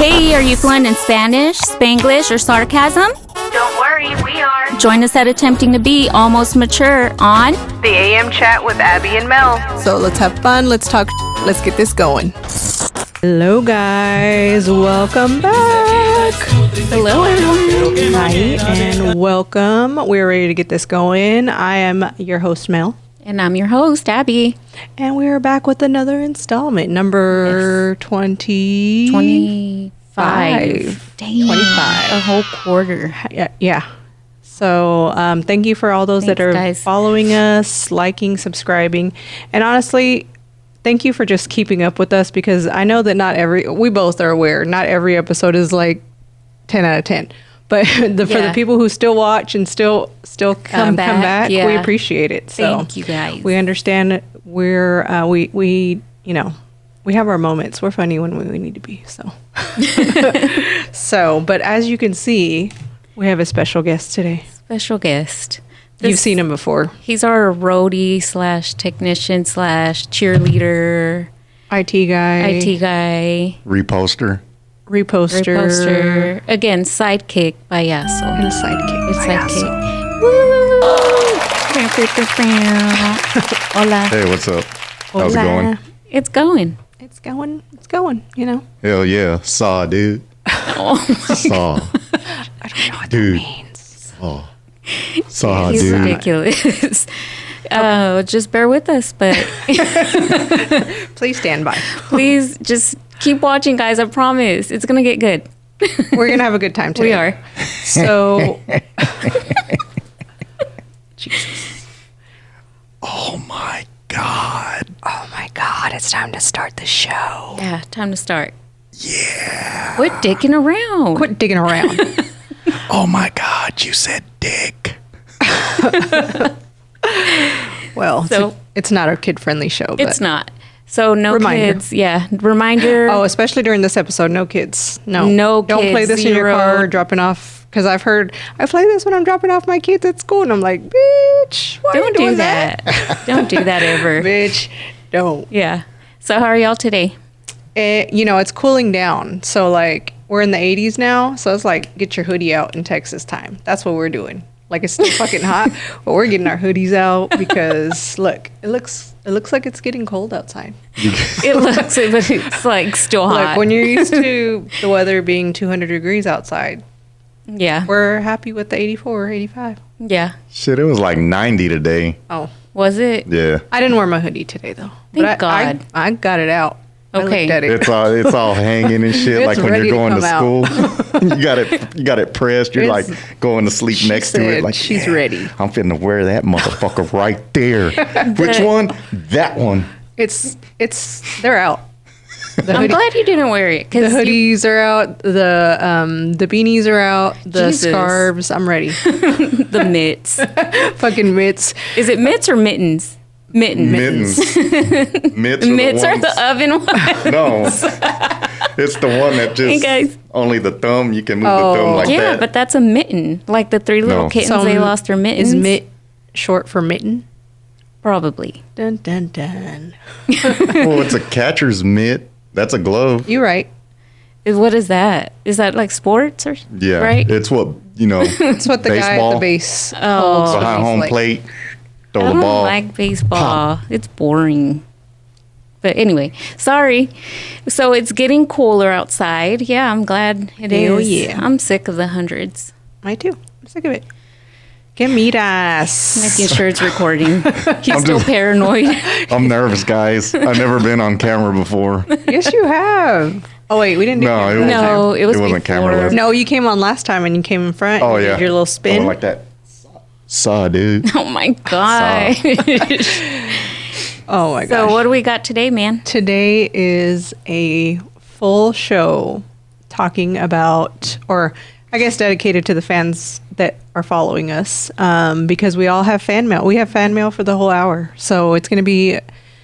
Hey, are you fluent in Spanish, Spanglish, or sarcasm? Don't worry, we are. Join us at Attempting to Be Almost Mature on The AM Chat with Abby and Mel. So let's have fun. Let's talk. Let's get this going. Hello, guys. Welcome back. Hello, everyone. Hi, and welcome. We're ready to get this going. I am your host, Mel. And I'm your host, Abby. And we are back with another installment, number 25. 25. Dang. 25. A whole quarter. Yeah. So thank you for all those Thanks, that are guys. following us, liking, subscribing. And honestly, thank you for just keeping up with us, because I know that we both are aware, not every episode is like 10 out of 10. But for the people who still watch and still come back, yeah. we appreciate it. So Thank you, guys. we understand we have our moments. We're funny when we need to be. So, but as you can see, we have a special guest today. Special guest. You've seen him before. He's our roadie / technician / cheerleader, IT guy. Reposter. Reposter. Again, sidekick by Yasso. And sidekick. It's by sidekick. Yasso. Hola. Hey, what's up? How's it going? It's going. It's going, you know. Hell yeah. Saw, dude. Oh, Saw. I don't know what Dude. that means. Saw, he's dude. ridiculous. Just bear with us, but Please stand by. please just keep watching, guys. I promise. It's going to get good. We're going to have a good time today. We are. So, Jesus. Oh my God. Oh my God, it's time to start the show. Yeah, time to start. Yeah. Quit dicking around. Quit digging around. Oh my God, you said dick. Well, So- it's not a kid-friendly show. But It's not. So no Reminder. kids. Yeah, reminder. Oh, especially during this episode, no kids. No. No Don't play kids, this in your 0. car dropping off. Because I've heard, I play this when I'm dropping off my kids at school. And I'm like, bitch, why are you Don't doing do that. Don't do that ever. Bitch, don't. Yeah. So how are y'all today? It's cooling down. So, like, we're in the 80s now. So it's like, get your hoodie out in Texas time. That's what we're doing. Like, it's still fucking hot, but we're getting our hoodies out because, look, it looks like it's getting cold outside. It looks, but it's like still hot. Look, when you're used to the weather being 200 degrees outside, Yeah. we're happy with the 84 or 85. Yeah. Shit, it was like 90 today. Oh, Was it? Yeah. I didn't wear my hoodie today, though. Thank But I God. got it out. Okay. I looked at it. It's all hanging and shit. It's Like when ready you're to going to come school, you got it pressed. You're It's- like going to sleep She next to said it. Like she's yeah, ready. I'm finna wear that motherfucker right there. Which one? That one. They're out. I'm glad you didn't wear it The because hoodies are out. The beanies are out. The Jesus. scarves. I'm ready. the mitts. Fucking mitts. Is it mitts or mittens? Mittens. Mitts. Mitts are the oven ones. No, it's the one that Hey, just guys. only the thumb. You can move the thumb like Yeah, that. but that's a mitten. Like the 3 little No. kittens, So they lost their mittens. Is mitt short for mitten? Probably. Dun dun dun. Well, it's a catcher's mitt. That's a glove. You're right. What is that? Is that like sports or Yeah, right? it's what That's what the guy at Baseball. the base Oh. holds. behind He's home like, plate. Throw I the don't ball. like baseball. It's boring. But anyway, sorry. So it's getting cooler outside. Yeah, I'm glad it is. Hell yeah. I'm sick of the hundreds. I too. I'm sick of it. Que miras. Making sure it's recording. He's still paranoid. I'm nervous, guys. I've never been on camera before. Yes, you have. Oh wait, we didn't do No, camera it last wasn't. time. No, it was wasn't before. camera-less. No, you came on last time and you came in front. Oh and yeah, did your little spin. I went like that. Saw, dude. Oh my gosh. Oh my So gosh. what do we got today, man? Today is a full show talking about, or I guess dedicated to the fans that are following us, because we all have fan mail. We have fan mail for the whole hour. So it's going to be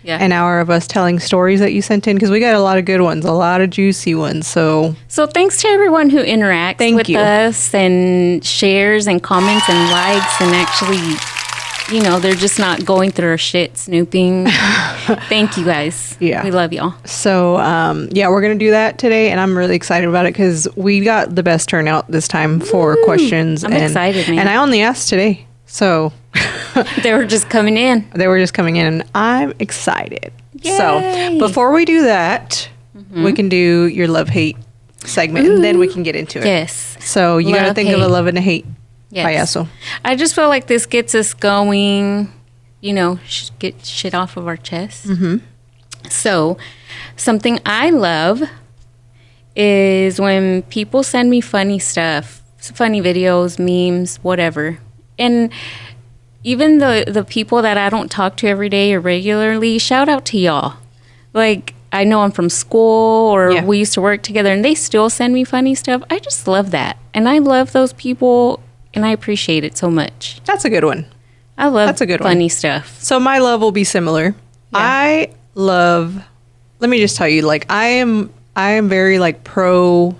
an hour of us telling stories that you sent in, because we got a lot of good ones, a lot of juicy ones. So thanks to everyone who interacts Thank with you. us and shares and comments and likes and actually they're just not going through our shit, snooping. Thank you guys. Yeah. We love y'all. So, we're going to do that today, and I'm really excited about it because we got the best turnout this time for questions. I'm excited, man. And I only asked today, so They were just coming in. they were just coming in, and I'm excited. Yay. So, before we do that, we can do your love-hate segment, and then we can get into it. Yes. So, you got to Love, think of a hate. love and a hate. Yes. Payaso. I just feel like this gets us going, get shit off of our chest. Mm-hmm. So, something I love is when people send me funny stuff, funny videos, memes, whatever. And even the people that I don't talk to every day or regularly, shout out to y'all. Like, I know I'm from school or Yeah. we used to work together and they still send me funny stuff. I just love that. And I love those people and I appreciate it so much. That's a good one. I love That's a good one. funny stuff. So my love will be similar. I love. Let me just tell you, like I am very like pro.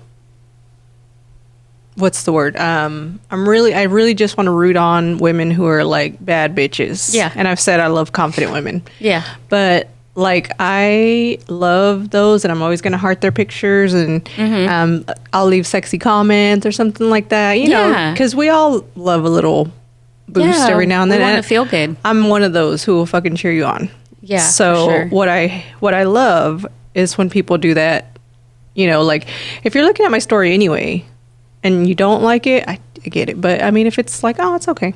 What's the word? I really just want to root on women who are like bad bitches. Yeah. And I've said I love confident women. Yeah. But like I love those, and I'm always gonna heart their pictures, and I'll leave sexy comments or something like that. You know, Yeah. because we all love a little boost every now and then. We want And to feel good. I'm one of those who will fucking cheer you on. Yeah, So for sure. what I love is when people do that. You know, like if you're looking at my story anyway, and you don't like it, I get it. But I mean, if it's like, oh, it's okay,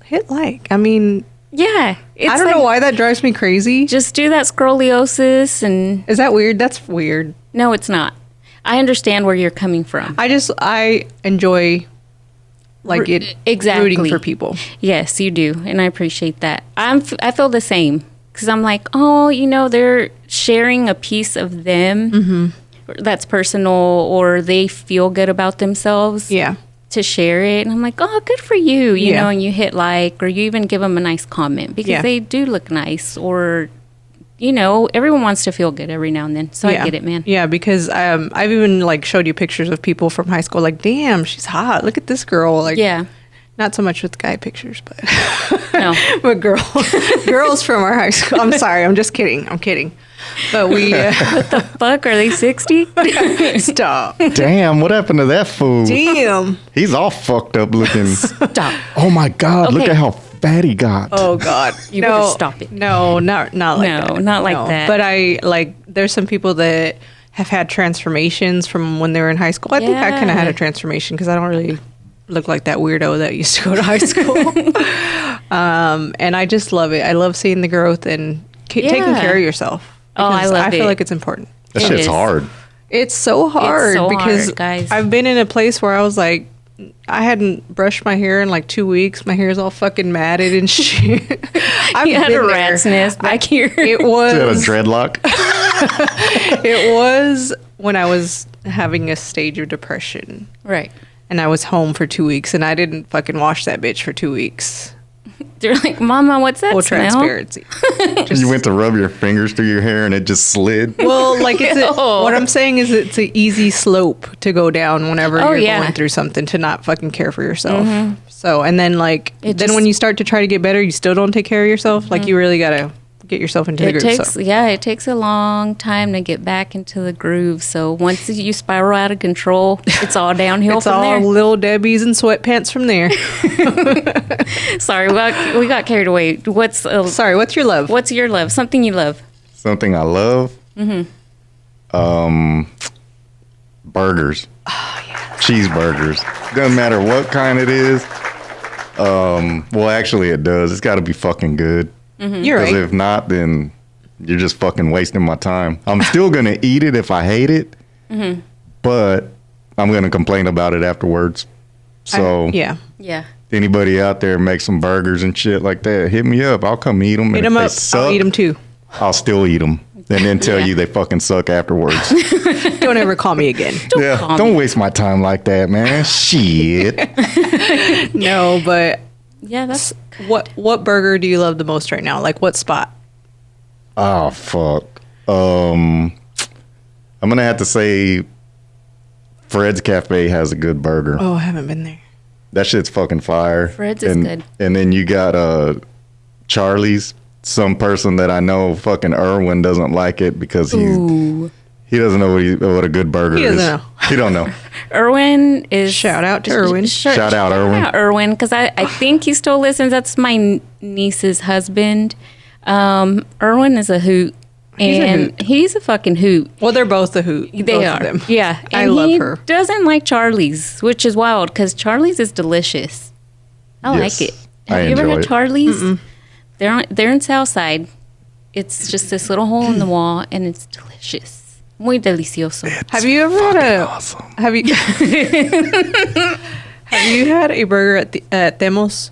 hit like. I mean, Yeah. It's I don't know why that drives me crazy. Just do that scrolliosis and Is that weird? That's weird. no, it's not. I understand where you're coming from. I enjoy like it Exactly. rooting for people. Yes, you do, and I appreciate that. I feel the same because I'm like, oh, they're sharing a piece of them that's personal, or they feel good about themselves. Yeah. To share it, and I'm like, oh, good for you, you Yeah. know, and you hit like, or you even give them a nice comment because Yeah. they do look nice, or everyone wants to feel good every now and then. So I get it, man. Yeah, because I've even like showed you pictures of people from high school. Like, damn, she's hot. Look at this girl. Like, Yeah. not so much with guy pictures, but No. but girls from our high school. I'm sorry. I'm just kidding. I'm kidding. But we Fuck, are they 60? stop. Damn, what happened to that fool? Damn. He's all fucked up looking. Stop. Oh my God, look Okay. at how fat he got. Oh God. You better stop it. No, not like No, that. not like that. But I like. There's some people that have had transformations from when they were in high school. I think I kind of had a Yeah. transformation because I don't really look like that weirdo that used to go to high school. And I just love it. I love seeing the growth and taking Yeah. care of yourself. Oh, I Because love I feel it. like it's important. That It shit's is. hard. It's so hard so because hard, guys. I've been in a place where I was like, I hadn't brushed my hair in like 2 weeks. My hair's all fucking matted and shit. I've You had been a there. rat's nest back here. It He had a was dreadlock. it was when I was having a stage of depression Right. and I was home for 2 weeks and I didn't fucking wash that bitch for 2 weeks. They're like, Mama, what's that Full smell? transparency. You went to rub your fingers through your hair and it just slid. Well, like Ew. what I'm saying is it's an easy slope to go down whenever Oh, you're yeah. going through something to not fucking care for yourself. So, and then like It then just- when you start to try to get better, you still don't take care of yourself. Like you really gotta get yourself into the It groove. takes, So. it takes a long time to get back into the groove. So once you spiral out of control, it's all downhill It's from all there. little Debbie's and sweatpants from there. Sorry, we got carried away. Sorry, what's your love? What's your love? Something you love? Something I love. Burgers. Oh yeah. Cheeseburgers. Doesn't matter what kind it is. Well, actually, it does. It's got to be fucking good. You're Because right. if not, then you're just fucking wasting my time. I'm still gonna eat it if I hate it, but I'm gonna complain about it afterwards. So Yeah. Yeah. anybody out there make some burgers and shit like that, hit me up. I'll come eat them. Eat them up. I'll eat them too. I'll still eat them and then tell Yeah. you they fucking suck afterwards. Don't ever call me again. Yeah, call don't me. waste my time like that, man. Shit. No, but Yeah, that's what burger do you love the most right now? Like what spot? Oh fuck. I'm gonna have to say Fred's Cafe has a good burger. Oh, I haven't been there. That shit's fucking fire. Fred's is and, good. And then you got Charlie's. Some person that I know, fucking Irwin, doesn't like it because he doesn't know what a good burger is. Doesn't know. He don't know. Irwin is... Shout out to Irwin. Shout out Irwin. Irwin, because I think he still listens. That's my niece's husband. Irwin is a hoot. He's a fucking hoot. Well, they're both a hoot. They both are. Of them. Yeah. And I love he her. doesn't like Charlie's, which is wild because Charlie's is delicious. I Yes, like it. I Have you ever enjoy had it. Charlie's? They're in Southside. It's just this little hole in the wall, and it's delicious. Muy delicioso. Have you ever had a? Awesome. Have you? Have you had a burger at Temos?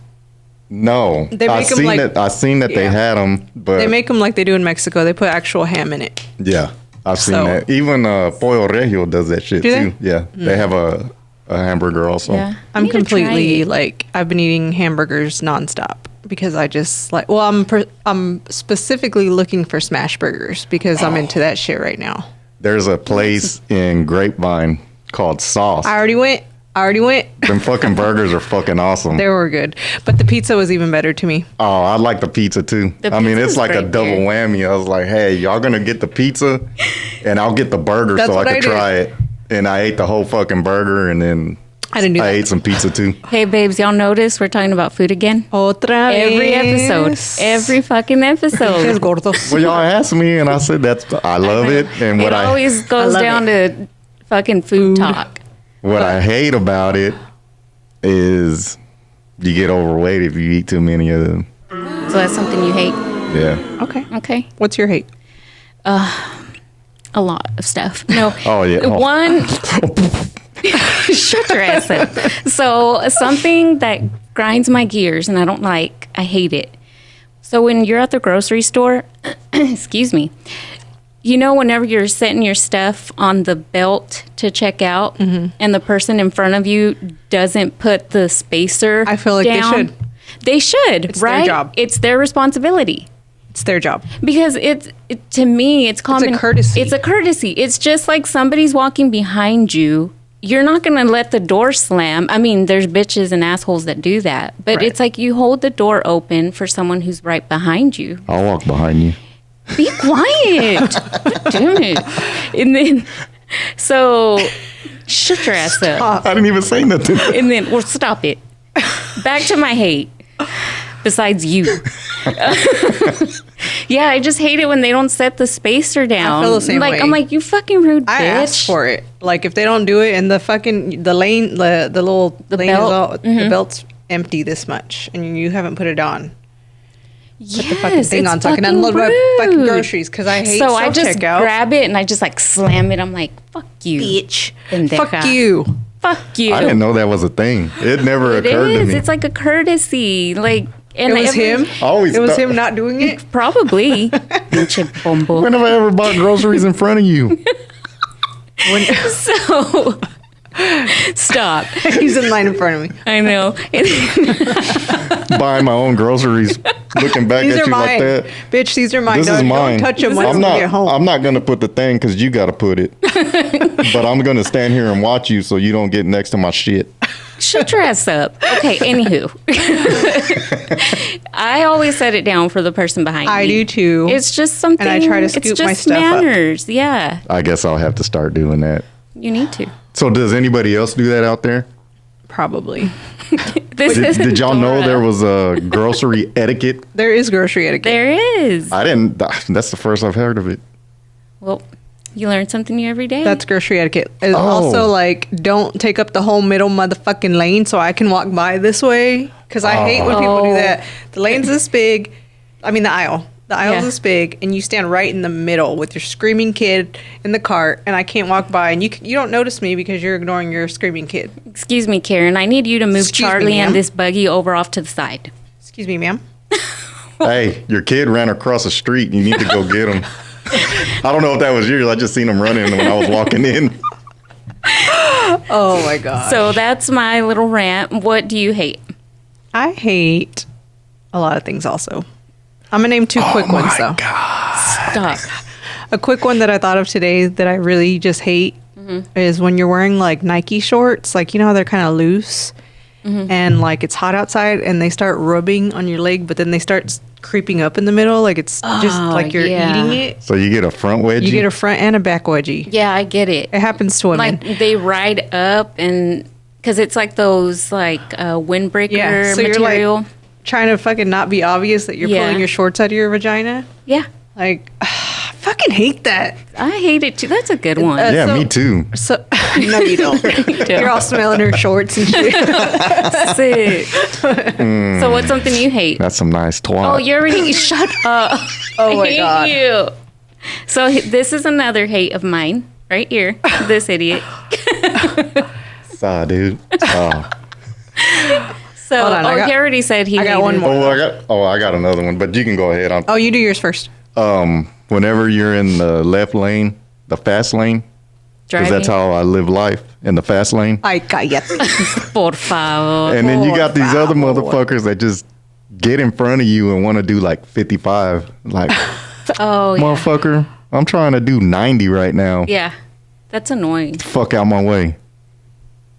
No, They I make 'em seen like- that. I seen that they Yeah. had them, but They make them like they do in Mexico. They put actual ham in it. yeah, I've seen So- that. Even Pollo Regio does that shit Do they? too. Yeah, they have a hamburger also. Yeah. I'm Need to try completely it. like I've been eating hamburgers nonstop because I just like. Well, I'm specifically looking for smash burgers because I'm into that shit right now. There's a place in Grapevine called Sauce. I already went. Them fucking burgers are fucking awesome. They were good, but the pizza was even better to me. Oh, I like the pizza too. The I mean, pizza's it's like a right double there. whammy. I was like, hey, y'all gonna get the pizza, and I'll get the burger That's so I what I could did. try it. And I ate the whole fucking burger, and then I didn't do I that. ate some pizza too. Hey, babes, y'all notice we're talking about food again? Otra Every episode. vez. Every fucking Pinches episode. gordos. Well, y'all asked me, and I said I love it. And It what I always goes love down to fucking food talk. hate about it is you get overweight if you eat too many of them. So that's something you hate? Yeah. Okay. Okay. What's your hate? A lot of stuff. No. Oh, yeah. Oh. One. Shut your ass up. So something that grinds my gears and I don't like, I hate it. So when you're at the grocery store, excuse me, you know, whenever you're setting your stuff on the belt to check out and the person in front of you doesn't put the spacer I feel like they down, should. They should, It's their right? job. It's their responsibility. It's their job. Because to me, it's common courtesy. It's a courtesy. It's just like somebody's walking behind you. You're not going to let the door slam. I mean, there's bitches and assholes that do that. But Right. it's like you hold the door open for someone who's right behind you. I'll walk behind you. Be quiet. God damn it. And then, so, shut your ass up. I didn't even say nothing. And then, well, stop it. Back to my hate. Besides you. Yeah, I just hate it when they don't set the spacer down. I feel the same like, way. I'm like, you fucking rude I bitch. asked for it. Like if they don't do it, and the fucking the lane, the little lane belt? is all the belt's empty this much, and you haven't put it on. Put the fucking thing on so I can unload my fucking groceries because I hate So I just self-checkout. grab it and I just like slam it. I'm like, fuck you. Bitch. Pendeja. Fuck you. Fuck you. I didn't know that was a thing. It never It occurred to is. me. It's like a courtesy. Like, and It was him. I always It was thought- him not doing it. Probably. Pinche bombo. When have I ever bought groceries in front of you? So, stop. He's in line in front of me. I know. Buying my own groceries, looking back These at are you mine, like that. bitch. These are mine. This No, is mine. Don't touch them once I'm we not. get home. I'm not gonna put the thing because you got to put it. But I'm gonna stand here and watch you so you don't get next to my shit. Shut your ass up. Okay, anywho. I always set it down for the person behind me. I do too. It's just something. And I try to it's scoop just my stuff up. manners. Yeah, I guess I'll have to start doing that. you need to. So does anybody else do that out there? Probably. This is Did y'all know Dora. there was a grocery etiquette? There is grocery etiquette. There is. I didn't. That's the first I've heard of it. Well, you learn something new every day. That's grocery etiquette. It's Oh. also like, don't take up the whole middle motherfucking lane so I can walk by this way. Because I hate when people do Oh. that. The lane's this big. I mean, the aisle. The aisle's Yeah. this big, and you stand right in the middle with your screaming kid in the cart, and I can't walk by, and you don't notice me because you're ignoring your screaming kid. Excuse me, Karen. I need you to move Excuse me, Charlie ma'am. and this buggy over off to the side. Excuse me, ma'am. Hey, your kid ran across the street. You need to go get him. I don't know if that was yours. I just seen him running when I was walking in. Oh my god. So that's my little rant. What do you hate? I hate a lot of things. Also, I'm gonna name two quick ones though. Stop. A quick one that I thought of today that I really just hate is when you're wearing like Nike shorts, like you know how they're kind of loose, and like it's hot outside and they start rubbing on your leg, but then they start creeping up in the middle, like it's just like you're eating it. So you get a front wedgie? You get a front and a back wedgie. Yeah, I get it. It happens to women. Like they ride up and because it's like those like windbreaker so material. you're like trying to fucking not be obvious that you're pulling your shorts out of your vagina. Yeah. Like, I fucking hate that. I hate it too. That's a good one. Yeah, so- me too. So no, you don't. You're all smelling her shorts and shit. Sick. So what's something you hate? That's some nice twat. Oh, you already shut up. Oh my I hate God. you. So this is another hate of mine right here. This idiot. Sorry, dude. Oh. So Hold on, he already said he I got hated one more. I got another one, but you can go ahead. Oh, you do yours first. Whenever you're in the left lane, the fast lane, because driving. that's how I live life, in the fast lane. Ay, cállate. Por favor. And then you got these other Por favor. motherfuckers that just get in front of you and want to do like 55. Like, Oh, yeah. motherfucker, I'm trying to do 90 right now. Yeah. That's annoying. Fuck out my way.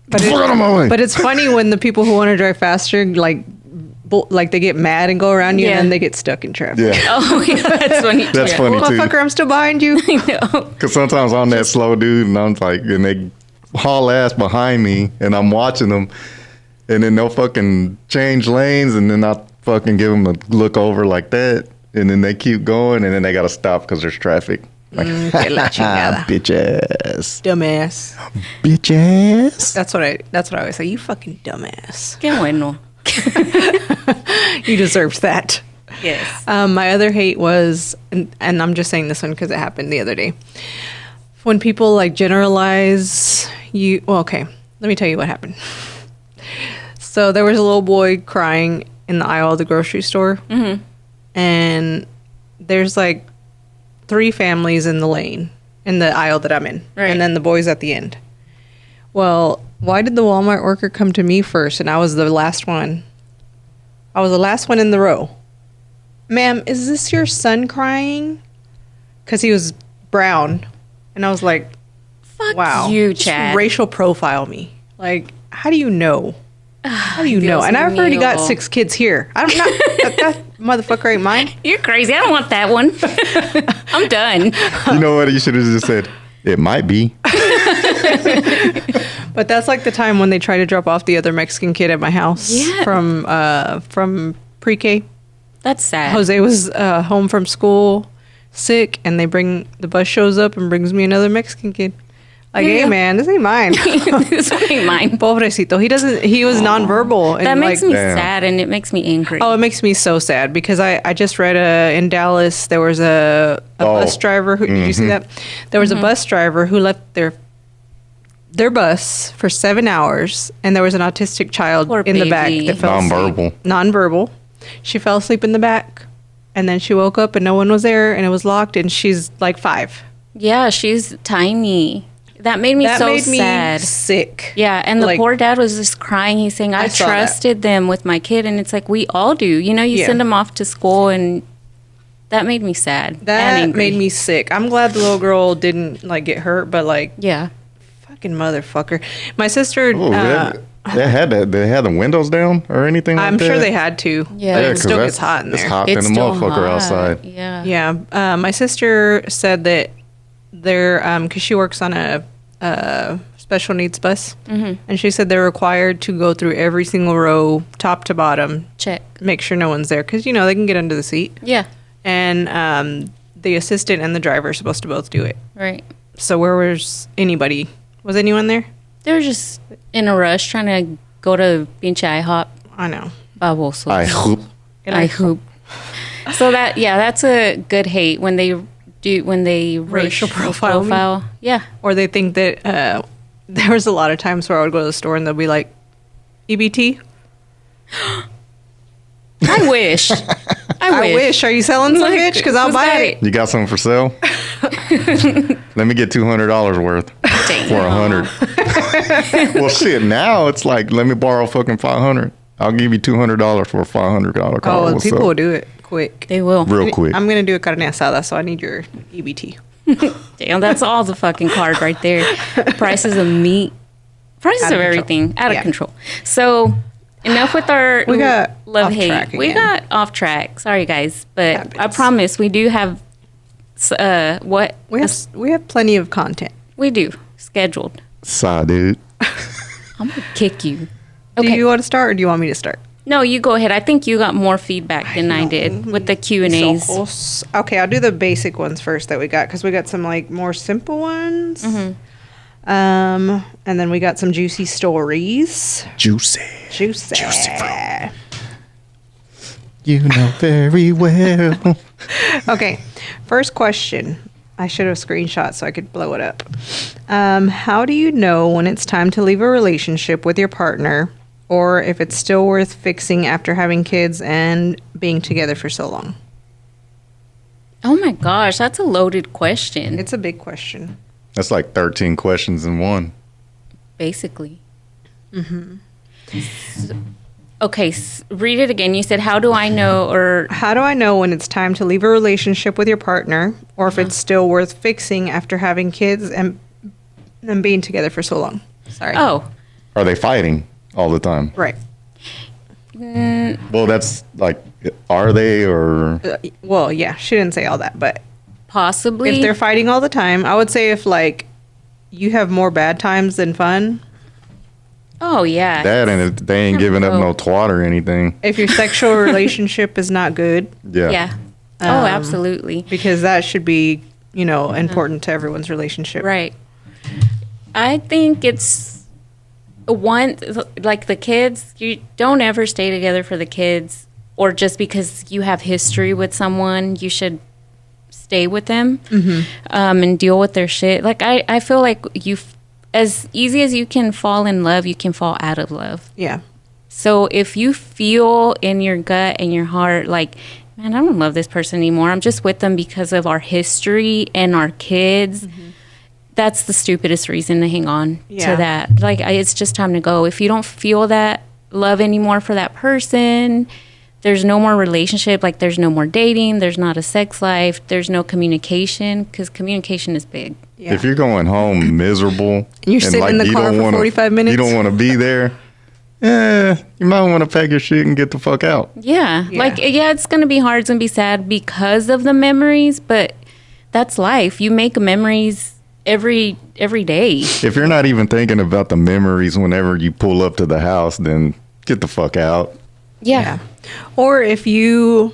But Fuck out of my way. But it's funny when the people who want to drive faster, like they get mad and go around you, Yeah. and then they get stuck in traffic. Yeah, Oh, yeah. That's funny. that's too. funny too. Motherfucker, I'm still behind you. No. Because sometimes I'm that slow dude, and I'm like, and they haul ass behind me, and I'm watching them, and then they'll fucking change lanes, and then I fucking give them a look over like that, and then they keep going, and then they gotta stop because there's traffic. Like, que la chingada. bitch ass, Dumbass. bitch ass. That's what I always say. You fucking dumbass. Qué bueno. You deserved that. Yes. My other hate was, and I'm just saying this one because it happened the other day. When people like generalize you, well, okay, let me tell you what happened. So there was a little boy crying in the aisle of the grocery store, and there's like 3 families in the lane in the aisle that I'm in, Right. and then the boys at the end. Well, why did the Walmart worker come to me first, and I was the last one? I was the last one in the row. Ma'am, is this your son crying? Because he was brown. And I was like, Fuck wow. you, just Chad. racial profile me. Like, how do you know? How do you know? Dios And I've already got mío. 6 kids here. I'm not, that motherfucker ain't mine. You're crazy. I don't want that one. I'm done. You know what? You should have just said, it might be. But that's like the time when they try to drop off the other Mexican kid at my house Yeah. from pre-K. That's sad. Jose was home from school, sick, and the bus shows up and brings me another Mexican kid. Like, Yeah. hey man, this ain't mine. This one ain't mine. Pobrecito. He was nonverbal. And That makes me Damn. sad and it makes me angry. Oh, it makes me so sad because I just read in Dallas there was a bus driver who did you see that? There was a bus driver who left their bus for 7 hours and there was an autistic child Poor in the back baby. that fell Nonverbal. asleep. Nonverbal. She fell asleep in the back and then she woke up and no one was there and it was locked and she's like 5. Yeah, she's tiny. That made me That so made me sad. sick. Yeah, and the Like- poor dad was just crying. He's saying, I saw that. trusted them with my kid. And it's like, we all do. You know, you Yeah. send them off to school, and that made me sad. and That angry. made me sick. I'm glad the little girl didn't like get hurt, but like Yeah. fucking motherfucker. My sister Oh, they had the windows down or anything like I'm that? sure they had to. Yeah. But Yeah, it 'cause still that's- gets hot in It's there. hot than It's a still motherfucker hot. outside. Yeah. Yeah. My sister said that they're because she works on a special needs bus, and she said they're required to go through every single row, top to bottom, Check. make sure no one's there because they can get under the seat. Yeah. And the assistant and the driver are supposed to both do it. Right. So where was anybody? Was anyone there? They were just in a rush trying to go to pinche IHOP. I know. Babosos. I hope. I hope. So that's a good hate when they Racial profile me. Yeah. Or they think that there was a lot of times where I would go to the store and they'll be like, EBT? I wish. I wish. Are you selling some, Look, bitch? Because I'll who's buy got it. You got something for sale? Let me get $200 worth for 100. Well, shit. Now it's like, let me borrow fucking 500. I'll give you $200 for a $500 car. Oh, What's people up? will do it quick. They will. Real quick. I'm going to do a carne asada, so I need your EBT. Damn, that's all the fucking card right there. Prices of meat, prices Out of of control. everything, out of Yeah. control. So enough with our We got love off hate. track We again. got off track. Sorry, guys, but I Happens. promise we do have what We have plenty of content. we do scheduled. Sigh, dude. I'm gonna kick you. Do you want to start, or do you want me to start? No, you go ahead. I think you got more feedback than I did with the Q&As. So, okay, I'll do the basic ones first that we got, because we got some like more simple ones. And then we got some juicy stories. Juicy. Juicy. You know very well. Okay, first question. I should have screenshot so I could blow it up. How do you know when it's time to leave a relationship with your partner, or if it's still worth fixing after having kids and being together for so long? Oh my gosh, that's a loaded question. It's a big question. That's like 13 questions in one. Basically. Okay, read it again. You said, how do I know, or How do I know when it's time to leave a relationship with your partner, or if it's still worth fixing after having kids and being together for so long? Sorry. oh, Are they fighting all the time? Right. Well, that's like, are they or? Well, yeah, she didn't say all that, but possibly. if they're fighting all the time, I would say if like you have more bad times than fun, Oh yeah. That and they ain't giving up no twat or anything. if your sexual relationship is not good, Yeah. Yeah. Oh, absolutely. because that should be, important to everyone's relationship. Right. I think it's one, like the kids, you don't ever stay together for the kids, or just because you have history with someone, you should stay with them and deal with their shit. Like, I feel like as easy as you can fall in love, you can fall out of love. Yeah. So if you feel in your gut and your heart, like, man, I don't love this person anymore, I'm just with them because of our history and our kids, that's the stupidest reason to hang on Yeah. to that. Like, it's just time to go. If you don't feel that love anymore for that person, there's no more relationship. Like, there's no more dating. There's not a sex life. There's no communication, because communication is big. Yeah. If you're going home miserable you're sitting in the you car don't for 45 minutes. you don't want to be there, you might want to pack your shit and get the fuck out. Yeah. Yeah. Like, yeah, it's going to be hard. It's going to be sad because of the memories, but that's life. You make memories every day. If you're not even thinking about the memories whenever you pull up to the house, then get the fuck out. Yeah. Or if you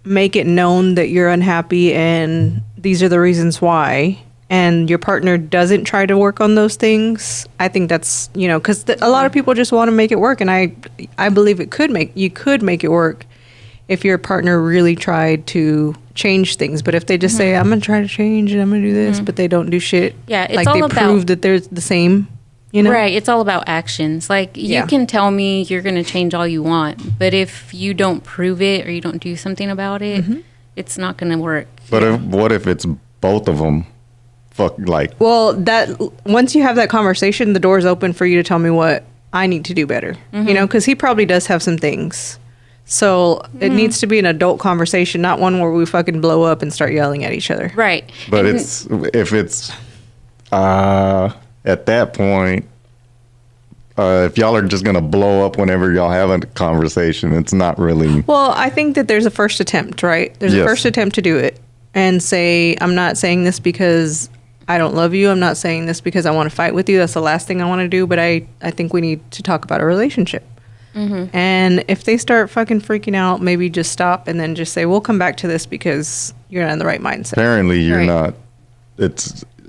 make it known that you're unhappy and these are the reasons why, and your partner doesn't try to work on those things, I think that's, because a lot of people just want to make it work. And I believe you could make it work if your partner really tried to change things. But if they just say, I'm going to try to change and I'm going to do this, but they don't do shit, Yeah, it's like all they about- prove that they're the same, Right. It's all about actions. Like, you Yeah. can tell me you're going to change all you want, but if you don't prove it or you don't do something about it, it's not going to work. But what if it's both of them? Fuck, like, Well, that once you have that conversation, the door's open for you to tell me what I need to do better. Because he probably does have some things. So it needs to be an adult conversation, not one where we fucking blow up and start yelling at each other. Right. but And- if it's at that point, if y'all are just gonna blow up whenever y'all have a conversation, it's not really. Well, I think that there's a first attempt, right? There's a Yes. first attempt to do it and say, I'm not saying this because I don't love you. I'm not saying this because I want to fight with you. That's the last thing I want to do. But I think we need to talk about a relationship. And if they start fucking freaking out, maybe just stop and then just say, we'll come back to this because you're not in the right mindset. Apparently, you're Right. not.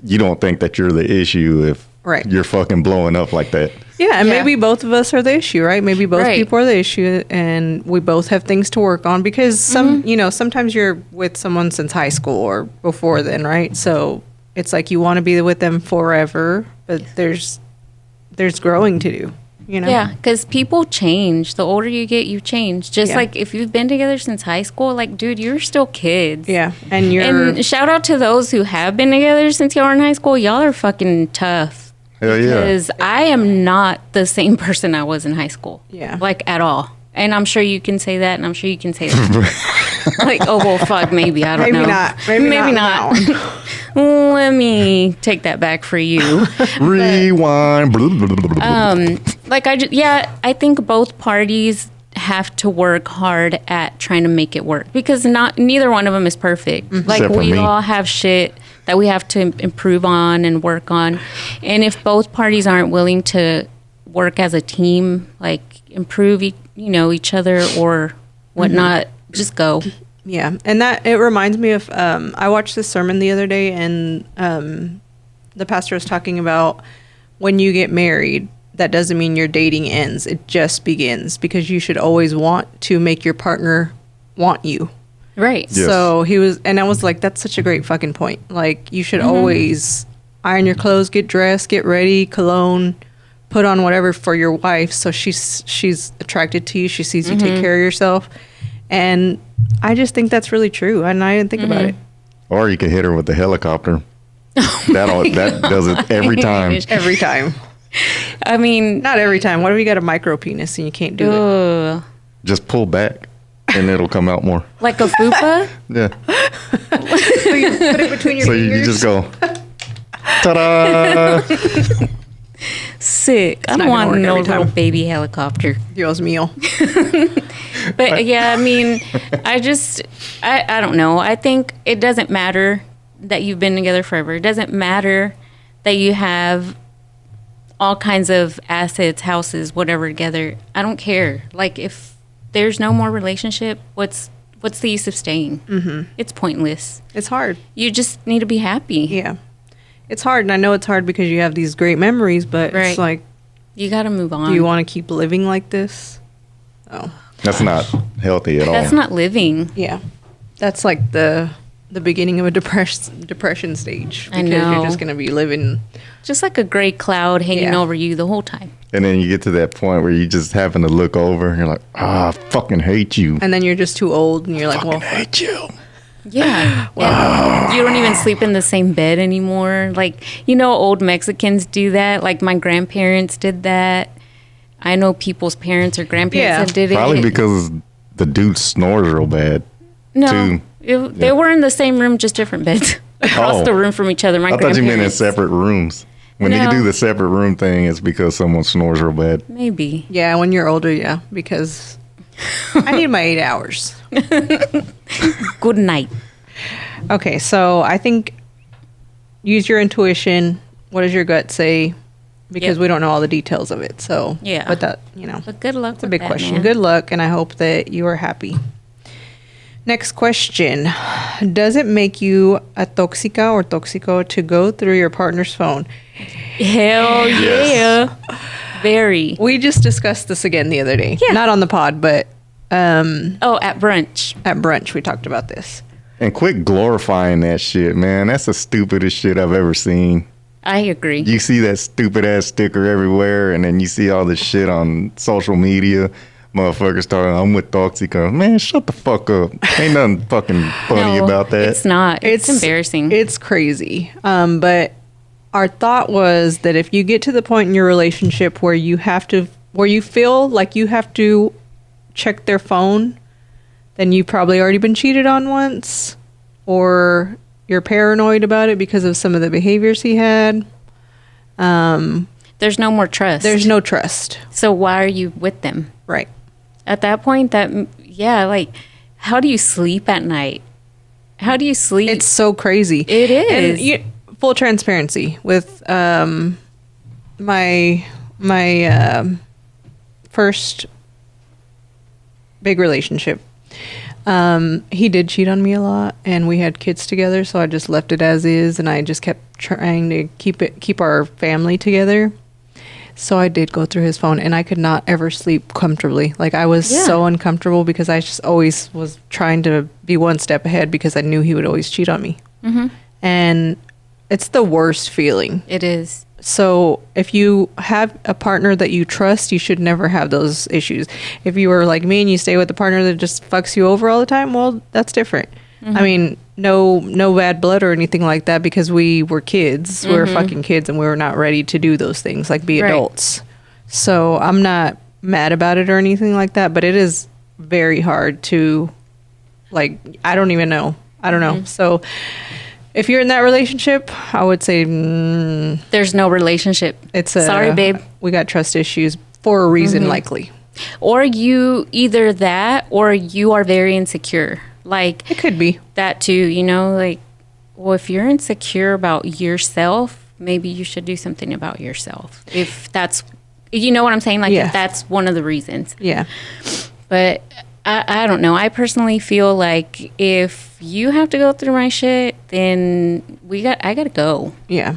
You don't think that you're the issue if Right. you're fucking blowing up like that. Yeah, and Yeah. maybe both of us are the issue, right? Maybe both Right. people are the issue, and we both have things to work on because sometimes you're with someone since high school or before then, right? So it's like you want to be with them forever, but there's growing to do, Yeah, because people change. The older you get, you change. Just Yeah. like if you've been together since high school, like, dude, you're still kids. Yeah, and you're And shout out to those who have been together since y'all were in high school. Y'all are fucking tough. Hell yeah. Because I am not the same person I was in high school. Yeah. Like, at all. And I'm sure you can say that, and I'm sure you can say that. Like, oh, well, fuck, maybe. I don't Maybe know. not. Maybe not not. Let me take that back for you. Rewind. I think both parties have to work hard at trying to make it work because neither one of them is perfect. Like Except for we me. all have shit that we have to improve on and work on. And if both parties aren't willing to work as a team, like improve each other or whatnot, just go. Yeah, and that it reminds me of I watched this sermon the other day, and the pastor was talking about when you get married, that doesn't mean your dating ends; it just begins because you should always want to make your partner want you. Right. Yes. So he was, and I was like, that's such a great fucking point. Like you should always iron your clothes, get dressed, get ready, cologne, put on whatever for your wife, so she's attracted to you. She sees you take care of yourself, and I just think that's really true, and I didn't think about it. Or you can hit her with the helicopter. That does it every time. Every time. I mean, Not every time. What if you got a micro penis and you can't do it? ugh. Just pull back, and it'll come out more. Like a fupa? Yeah. So you put it between your So fingers? you just go, ta-da! Sick. I not don't gonna want work no every time. little baby helicopter. Dios mío. But yeah, I mean, I don't know. I think it doesn't matter that you've been together forever. It doesn't matter that you have all kinds of assets, houses, whatever together. I don't care. Like if there's no more relationship, what's the use of staying? Mm-hmm. It's pointless. It's hard. You just need to be happy. Yeah. It's hard, and I know it's hard because you have these great memories, but Right. it's like, You got to move on. do you want to keep living like this? Oh. That's not healthy at all. That's not living. Yeah. That's like the beginning of a depression stage. I Because know. you're just going to be living. Just like a gray cloud hanging Yeah. over you the whole time. And then you get to that point where you just happen to look over and you're like, I fucking hate you. And then you're just too old, and you're like, well, hate you. Yeah. And you don't even sleep in the same bed anymore. Like, old Mexicans do that. Like, my grandparents did that. I know people's parents or grandparents Yeah. that did it. Probably because the dude snores real bad. No. too. They were in the same room, just different beds. Across Oh. the room from each other. My I thought you meant in grandparents. separate rooms. When No. you do the separate room thing, it's because someone snores real bad. Maybe. yeah, when you're older, yeah, because I need my 8 hours. Good night. Okay, so I think use your intuition. What does your gut say? Because Yep. we don't know all the details of it. So, Yeah. but that, But good luck it's a big question. Good luck, and I hope that you are happy. Next question. Does it make you a toxica or toxico to go through your partner's phone? Hell Yes. yeah. Very. We just discussed this again the other day. Yeah. Not on the pod, but Oh, at brunch. at brunch we talked about this. And quit glorifying that shit, man. That's the stupidest shit I've ever seen. I agree. You see that stupid ass sticker everywhere, and then you see all this shit on social media. Motherfuckers talking, I'm with Toxica. Man, shut the fuck up. Ain't nothing fucking funny No, about that. It's not. It's embarrassing. It's crazy. But our thought was that if you get to the point in your relationship where you feel like you have to check their phone, then you've probably already been cheated on once, or you're paranoid about it because of some of the behaviors he had. There's no more trust. There's no trust. So why are you with them? Right. At that point, like, how do you sleep at night? How do you sleep? It's so crazy. It is. And full transparency with my first big relationship. He did cheat on me a lot, and we had kids together, so I just left it as is, and I just kept trying to keep our family together. So I did go through his phone, and I could not ever sleep comfortably. Like, I was so uncomfortable because I just always was trying to be one step ahead because I knew he would always cheat on me. Mm-hmm. And it's the worst feeling. It is. So if you have a partner that you trust, you should never have those issues. If you were like me and you stay with a partner that just fucks you over all the time, well, that's different. I mean, no bad blood or anything like that, because we were kids. We were fucking kids, and we were not ready to do those things, like be Right. adults. So I'm not mad about it or anything like that, but it is very hard to, like, I don't even know. I don't know. So If you're in that relationship, I would say There's no relationship. Sorry, babe. We got trust issues for a reason, likely. Or you either that or you are very insecure. Like It could be. that too, you know, like, well, if you're insecure about yourself, maybe you should do something about yourself. If that's, you know what I'm saying? Like, Yeah. if that's one of the reasons. Yeah. But I don't know. I personally feel like if you have to go through my shit, then I got to go. Yeah.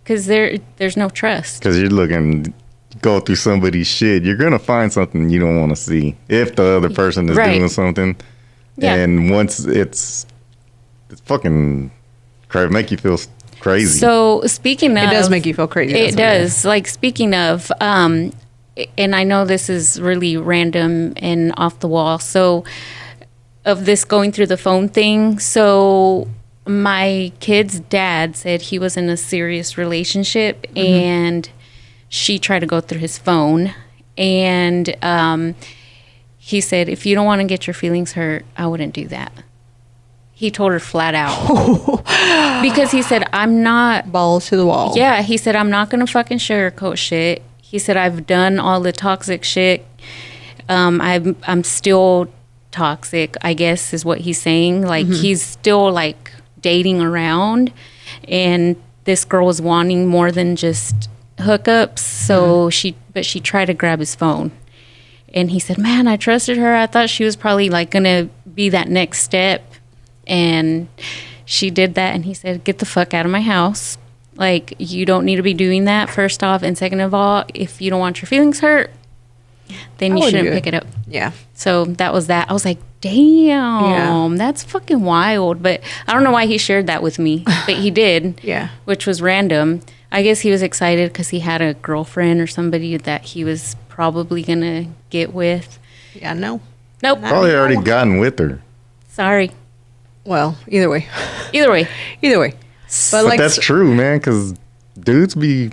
Because there's no trust. Because you're looking, go through somebody's shit, you're going to find something you don't want to see if the other person is Right. doing something. Yeah. And once it's fucking crazy, make you feel crazy. So speaking of, It does make you feel crazy. It does. Like speaking of, and I know this is really random and off the wall. So of this going through the phone thing. So my kid's dad said he was in a serious relationship and she tried to go through his phone. And he said, if you don't want to get your feelings hurt, I wouldn't do that. He told her flat out. Because he said, I'm not. Balls to the wall. Yeah, he said, I'm not going to fucking sugarcoat shit. He said, I've done all the toxic shit. I'm still toxic, I guess is what he's saying. Like, he's still, like, dating around. And this girl was wanting more than just hookups. So she tried to grab his phone. And he said, man, I trusted her. I thought she was probably, like, going to be that next step. And she did that. And he said, get the fuck out of my house. Like, you don't need to be doing that, first off. And second of all, if you don't want your feelings hurt, then you shouldn't pick it up. Yeah. So that was that. I was like, damn, that's fucking wild. But I don't know why he shared that with me. But he did. Yeah. Which was random. I guess he was excited because he had a girlfriend or somebody that he was probably going to get with. Yeah, no. Nope. Probably already gotten with her. Sorry. Well, either way. Either way. Either way. But that's true, man, because dudes be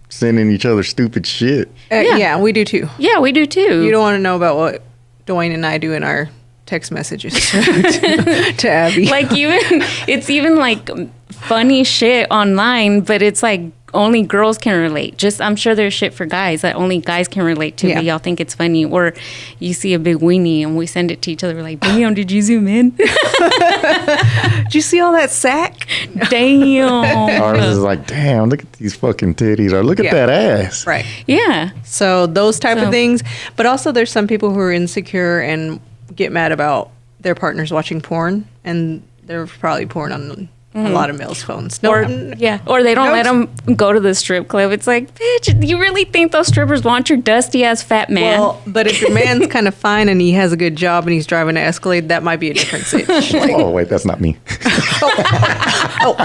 sending each other stupid shit. Yeah, we do too. Yeah, we do too. You don't want to know about what Dwayne and I do in our text messages to Abby. Like, it's even like funny shit online, but it's like only girls can relate. Just, I'm sure there's shit for guys that only guys can relate to, but y'all think it's funny. Or you see a big weenie and we send it to each other. We're like, damn, did you zoom in? Did you see all that sack? Damn. Ours is like, damn, look at these fucking titties. Or look at that ass. Right. Yeah. So those type of things. But also there's some people who are insecure and get mad about their partners watching porn. And they're probably porn on a lot of males' phones. Or they don't let them go to the strip club. It's like, bitch, you really think those strippers want your dusty ass fat man? Well, but if your man's kind of fine and he has a good job and he's driving an Escalade, that might be a different sitch. Like, Oh, wait, that's not me.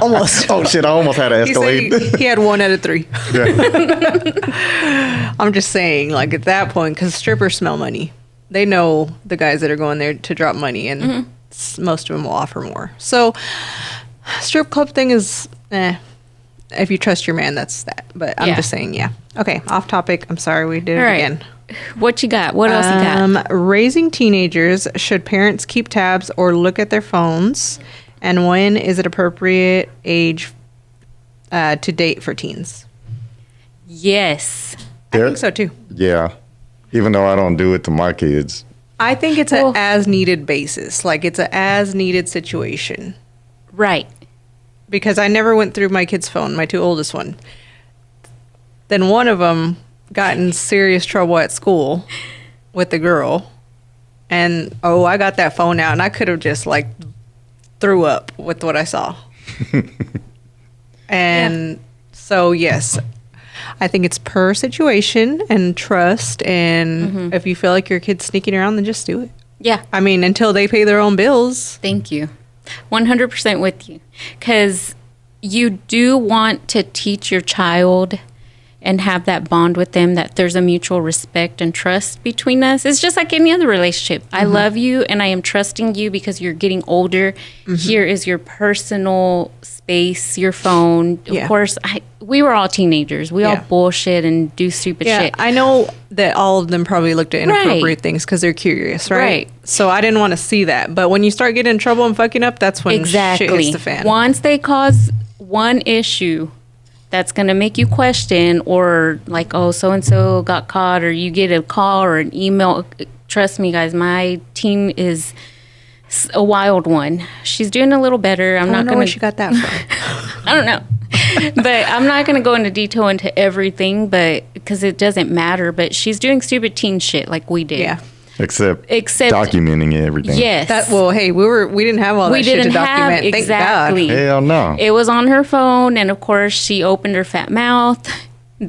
almost. Oh, shit, I almost had an He said Escalade. he had 1 out of 3. Yeah. I'm just saying, like, at that point, because strippers smell money. They know the guys that are going there to drop money, and most of them will offer more. So, strip club thing is, if you trust your man, that's that. But I'm just saying, Okay, off topic. I'm sorry, we did it again. What you got? What else you got? Raising teenagers, should parents keep tabs or look at their phones? And when is it appropriate age to date for teens? Yes. I think so too. Yeah. Even though I don't do it to my kids. I think it's an as needed basis. Like, it's an as needed situation. Right. Because I never went through my kid's phone, my 2 oldest one. Then one of them got in serious trouble at school with the girl. And, I got that phone out, and I could have just, like, threw up with what I saw. And so, yes, I think it's per situation and trust. And if you feel like your kid's sneaking around, then just do it. Yeah. I mean, until they pay their own bills. Thank you. 100% with you. Because you do want to teach your child, and have that bond with them, that there's a mutual respect and trust between us. It's just like any other relationship. I love you and I am trusting you because you're getting older. Here is your personal space, your phone. Of course, we were all teenagers. We all bullshit and do stupid shit. I know that all of them probably looked at inappropriate things because they're curious, right? So I didn't want to see that. But when you start getting in trouble and fucking up, that's when shit hits the fan. Once they cause one issue that's going to make you question, or like, oh, so-and-so got caught, or you get a call or an email. Trust me, guys, my team is a wild one. She's doing a little better. I'm not going to... where she got that from. I don't know. But I'm not going to go into detail into everything, but because it doesn't matter. But she's doing stupid teen shit like we did. Yeah. Except documenting everything. Yes. We didn't have all that shit to document. Exactly. Thank God. Hell no. It was on her phone, and of course she opened her fat mouth.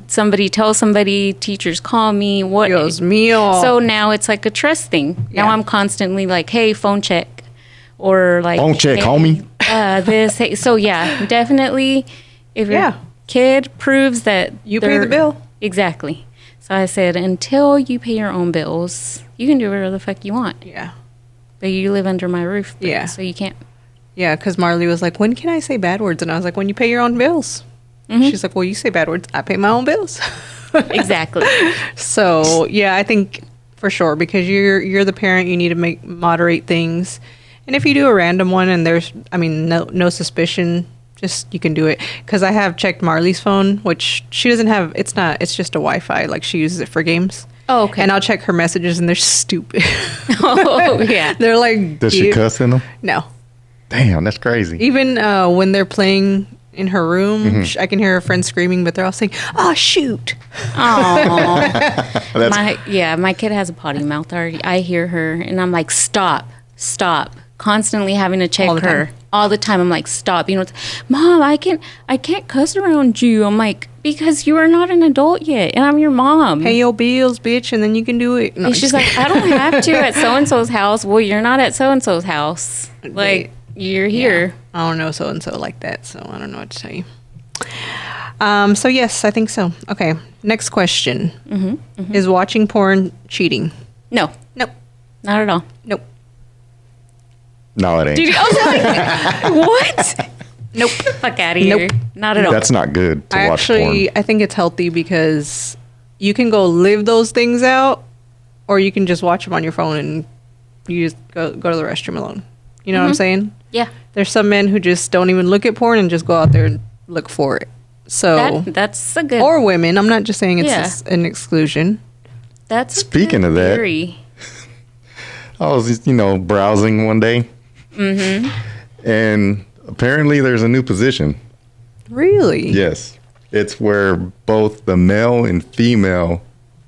Somebody tells somebody, teachers call me. What? Dios mío. So now it's like a trust thing. Now I'm constantly like, hey, phone check. Or like, phone check, hey, homie. Hey. So yeah, definitely if your kid proves that you pay the bill. Exactly. So I said, until you pay your own bills, you can do whatever the fuck you want. Yeah. But you live under my roof. Yeah. So you can't. Yeah, because Marley was like, when can I say bad words? And I was like, when you pay your own bills. She's like, well, you say bad words. I pay my own bills. Exactly. So, yeah, I think for sure, because you're the parent, you need to moderate things. And if you do a random one and there's, no suspicion, just you can do it. Because I have checked Marley's phone, which she doesn't have. It's just a Wi-Fi. Like, she uses it for games. Oh, okay. And I'll check her messages, and they're stupid. Oh, yeah. They're like, does she cuss in them? No. Damn, that's crazy. Even when they're playing in her room, I can hear her friends screaming, but they're all saying, "Oh, shoot!" Oh, my kid has a potty mouth already. I hear her, and I'm like, "Stop! Constantly having to check her all the time. I'm like, "Stop!" Mom, I can't cuss around you. I'm like, because you are not an adult yet, and I'm your mom. Pay your bills, bitch, and then you can do it. No, and she's like, I don't have to at so and so's house. Well, you're not at so and so's house. Like, you're here. Yeah. I don't know so and so like that, so I don't know what to tell you. So yes, I think so. Okay, next question. Is watching porn cheating? No. Nope. Not at all. Nope. No, it ain't. What? Nope. Fuck out of here. Nope. Not at all. That's not good to watch porn. I think it's healthy because you can go live those things out, or you can just watch them on your phone and you just go to the restroom alone. You know what I'm saying? Yeah. There's some men who just don't even look at porn and just go out there and look for it. So that's a good. Or women. I'm not just saying it's an exclusion. That's speaking of that. Theory. I was browsing one day, and apparently there's a new position. Really? Yes, it's where both the male and female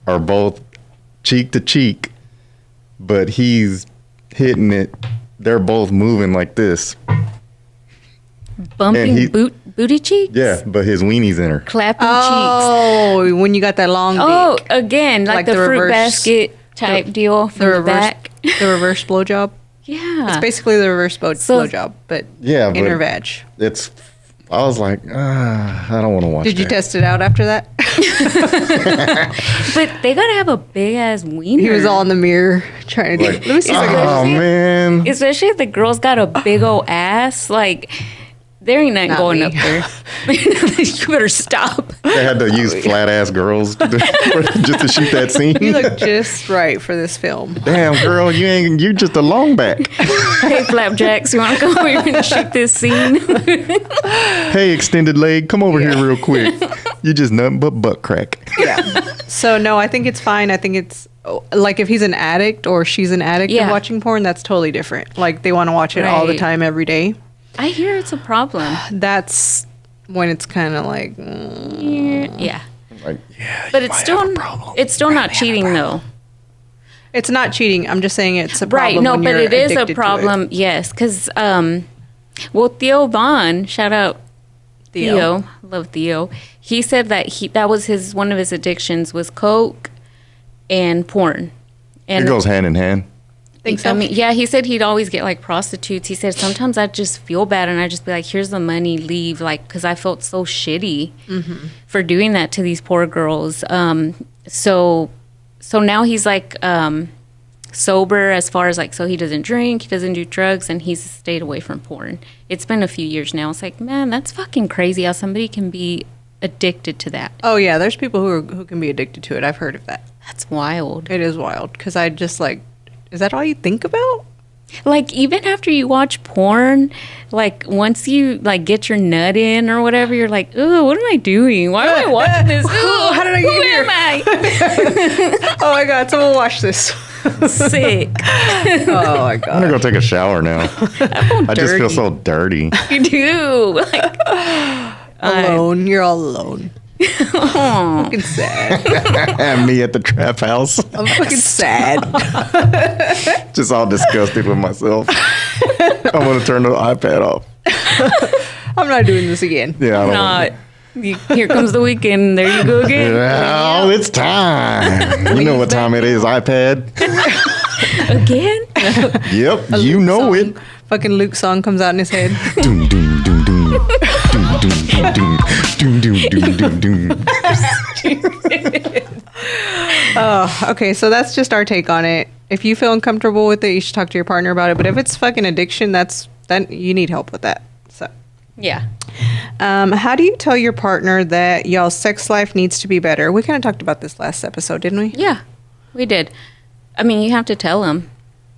are both cheek to cheek, but he's hitting it. They're both moving like this. Bumping booty cheeks? Yeah, but his weenie's in her. Clapping cheeks. Oh, when you got that long dick. Oh, again, like the fruit reverse, basket type deal from the back. The reverse blowjob? Yeah. It's basically the reverse blowjob, but in her vag. I was like, I don't want to watch Did you test it out after that? But they got to have a big-ass wiener. He was all in the mirror trying to let me see. Oh, man. Especially if the girl's got a big old ass, like... There ain't nothing going up there. You better stop. They had to use flat ass girls just to shoot that scene. You look just right for this film. Damn, girl, you just a long back. Hey, Flapjacks, you want to come over here and shoot this scene? Hey, extended leg, come over here real quick. You just nothing but butt crack. Yeah. So no, I think it's fine. I think it's like if he's an addict or she's an addict of watching porn, that's totally different. Like they want to watch it all the time, every day. I hear it's a problem. That's when it's kind of like, yeah. Like, but it's still not cheating though. It's not cheating. I'm just saying it's a problem. Right? No, when but you're it is a addicted to problem. it. Yes, because Theo Vaughn, shout out Theo, love Theo. He said that was one of his addictions was coke and porn. And it goes hand in hand. Think so? I mean, yeah, he said he'd always get like prostitutes. He said sometimes I'd just feel bad and I'd just be like, here's the money, leave. Like, because I felt so shitty for doing that to these poor girls. So now he's like sober as far as like, so he doesn't drink, he doesn't do drugs, and he's stayed away from porn. It's been a few years now. It's like, man, that's fucking crazy how somebody can be addicted to that. Oh, yeah. There's people who can be addicted to it. I've heard of that. That's wild. It is wild because I just like, is that all you think about? Like, even after you watch porn, like, once you, like, get your nut in or whatever, you're like, ooh, what am I doing? Why am I watching this? Ooh, How did I get here? Who am I? Oh, my God. Someone watch this. Sick. Oh, my I'm God. gonna go take a shower now. I just feel dirty. so dirty. You do. Like, Alone. You're all alone. Fucking sad. And me at the trap house, I'm fucking sad. just all disgusted with myself. I want to turn the iPad off. I'm not doing this again. Yeah, I don't. not. Here comes the weekend. There you go again. Oh, it's time. You know what time it is, iPad. Again? Yep, you know it. Fucking Luke song comes out in his head. Doom, doom, doom, doom. Doom, doom, doom, doom, doom, doom, doom, doom. Oh, okay. So that's just our take on it. If you feel uncomfortable with it, you should talk to your partner about it. But if it's fucking addiction, then you need help with that. So, Yeah. how do you tell your partner that y'all's sex life needs to be better? We kind of talked about this last episode, didn't we? Yeah, we did. I mean, you have to tell them.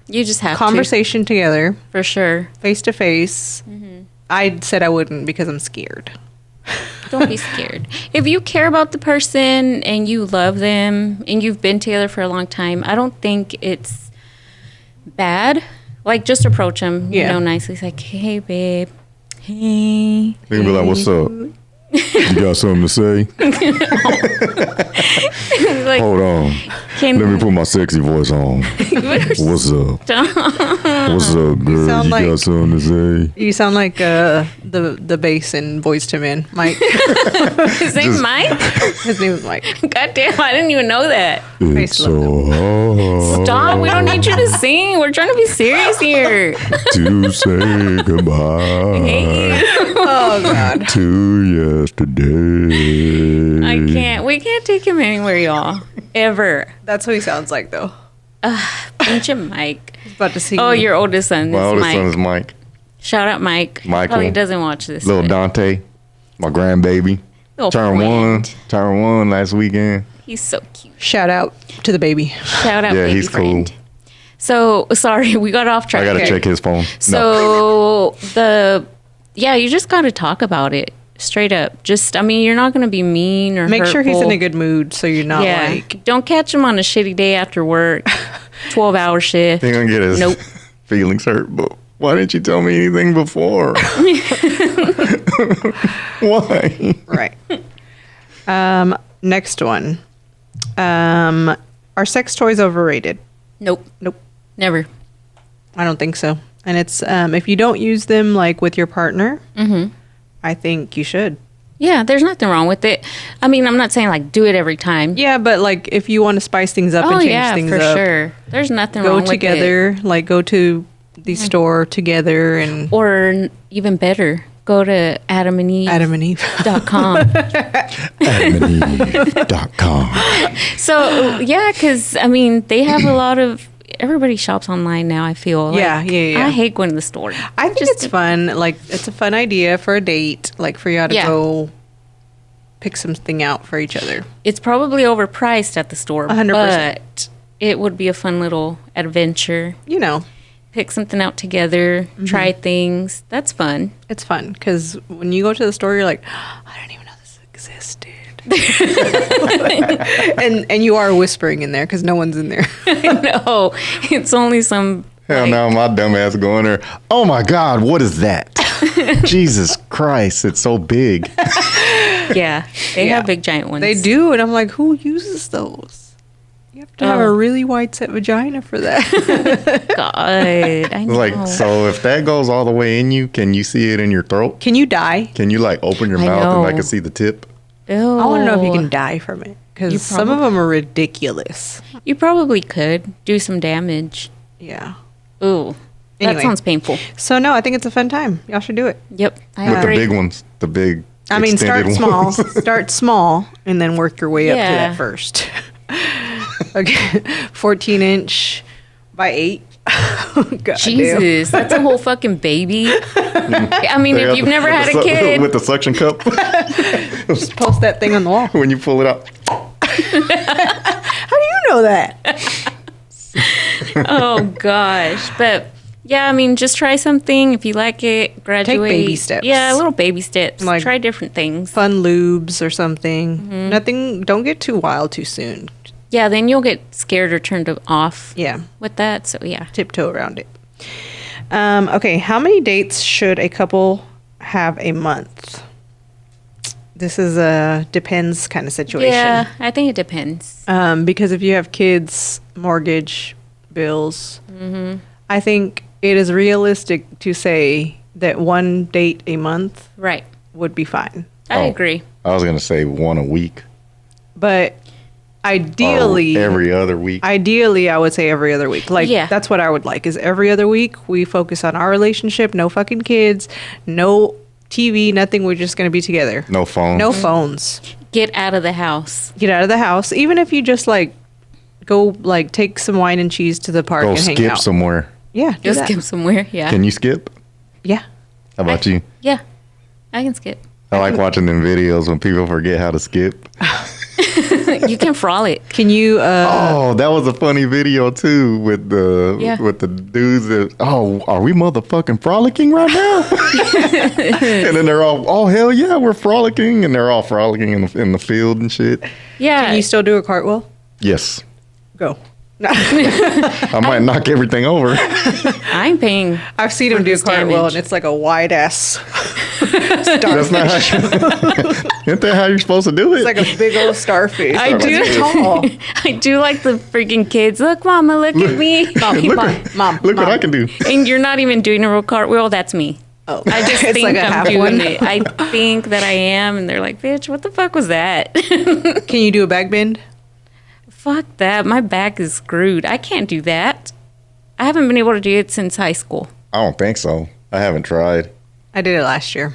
You just have Conversation together, to. For sure. face to face. I said I wouldn't because I'm scared. Don't be scared. If you care about the person and you love them and you've been together for a long time, I don't think it's bad. Like, just approach them, Yeah. you know, nicely. It's like, hey, babe. Hey. You can be like, what's up? You got something to say? Like, Hold on. can Let me put my sexy voice on. What's up? What's up, girl? sound You like- got something to say? You sound like the bass in Boys to Men, Mike. His name Mike? His name is Mike. God damn, I didn't even know that. It's so hard Stop. We don't need you to sing. We're trying to be serious here. to say goodbye Hey. Oh God. to yesterday. I can't. We can't take him anywhere, y'all. Ever. That's what he sounds like, though. Bunch of Mike. He's about to see. Oh, your oldest son My is oldest Mike. son is Mike. Shout out Mike. Michael. Probably doesn't watch this. Little but- Dante, my grandbaby. Little Turned friend. one last weekend. He's so cute. Shout out to the baby. Shout out, Yeah, baby he's friend. cool. So sorry, we got off track. I gotta here. check his phone. So you just gotta talk about it straight up. Just, I mean, you're not gonna be mean or Make sure he's in hurtful. a good mood, so you're not Yeah, like. don't catch him on a shitty day after work. 12-hour shift. He gonna get his Nope. feelings hurt. But why didn't you tell me anything before? Why? Right. Next one. Are sex toys overrated? Nope. Nope. Never. I don't think so. And it's if you don't use them like with your partner, I think you should. Yeah, there's nothing wrong with it. I mean, I'm not saying like do it every time. Yeah, but like if you want to spice things up and Oh change yeah, things for up, sure. There's nothing go wrong with it. together. Like go to the store together and Or even better, go to Adam and Eve. AdamandEve.com. AdamandEve.com. So yeah, because I mean, they have a lot of. Everybody shops online now. I feel. Yeah, yeah. I hate going to the store. I think it's fun. Like it's a fun idea for a date. Like for y'all to Yeah. go pick something out for each other. It's probably overpriced at the store, 100%. but it would be a fun little adventure. You know, Pick something out together, try things. That's fun. it's fun because when you go to the store, you're like, I didn't even know this existed. and you are whispering in there because no one's in there. No, it's only some. Hell like, no, my dumb ass going there. Oh my God, what is that? Jesus Christ, it's so big. Yeah, they Yeah. have big giant ones. They do, and I'm like, who uses those? You have to have a really wide set vagina for that. God, I know. Like, so if that goes all the way in you, can you see it in your throat? Can you die? Can you like open your I mouth and I know. can see the tip? Ew. I want to know if you can die from it You because some of them are ridiculous. You probably could do some damage. Yeah. Ooh, that Anyway. sounds painful. So no, I think it's a fun time. Y'all should do it. Yep, I With the agree. big ones, the big. I mean, start extended small. ones. Start small, and then work your way up to Yeah. that first. Okay, 14-inch by 8. God damn. Jesus, that's a whole fucking baby. I mean, if you've never had a kid, with the suction cup, Just post that thing on the wall. when you pull it out. How do you know that? oh gosh. But yeah, I mean, just try something. If you like it, graduate. baby steps. Yeah, little baby steps. Like- try different things. Fun lubes or something. Mm-hmm. Nothing. Don't get too wild too soon. Yeah, then you'll get scared or turned off Yeah, with that. So yeah. tiptoe around it. Okay, how many dates should a couple have a month? This is a depends kind of situation. Yeah, I think it depends. Because if you have kids, mortgage, bills, I think it is realistic to say that one date a month Right. would be fine. I Oh. agree. I was gonna say one a week. But ideally, Or every other week. ideally, I would say every other week. Like, Yeah. that's what I would like, is every other week we focus on our relationship, no fucking kids, no TV, nothing. We're just going to be together. No phone. No phones. Get out of the house. Get out of the house. Even if you just like go like take some wine and cheese to the park Go and hang skip out. somewhere. Yeah, do Just that. skip somewhere. Yeah. Can you skip? Yeah. How about you? Yeah. I can skip. I like watching them videos when people forget how to skip. You can frolic. Can you Oh, that was a funny video too with the Yeah. dudes that are we motherfucking frolicking right now? And then they're all, oh hell yeah, we're frolicking, and they're all frolicking in the field and shit. Yeah. can you still do a cartwheel? Yes. Go. I might knock everything over. I ain't paying. I've seen him do a this cartwheel damage. and it's like a wide ass That's not isn't that how you're supposed to do it? It's like a big old starfish. I do. It's tall. I do like the freaking kids. Look, mama, look at me. Mom, look mom, at- mom, look what mom. I can do. And you're not even doing a real cartwheel. That's me. Oh, I just it's think like a half I'm doing one. it. I think that I am, and they're like, "Bitch, what the fuck was that?" Can you do a back bend? Fuck that. My back is screwed. I can't do that. I haven't been able to do it since high school. I don't think so. I haven't tried. I did it last year.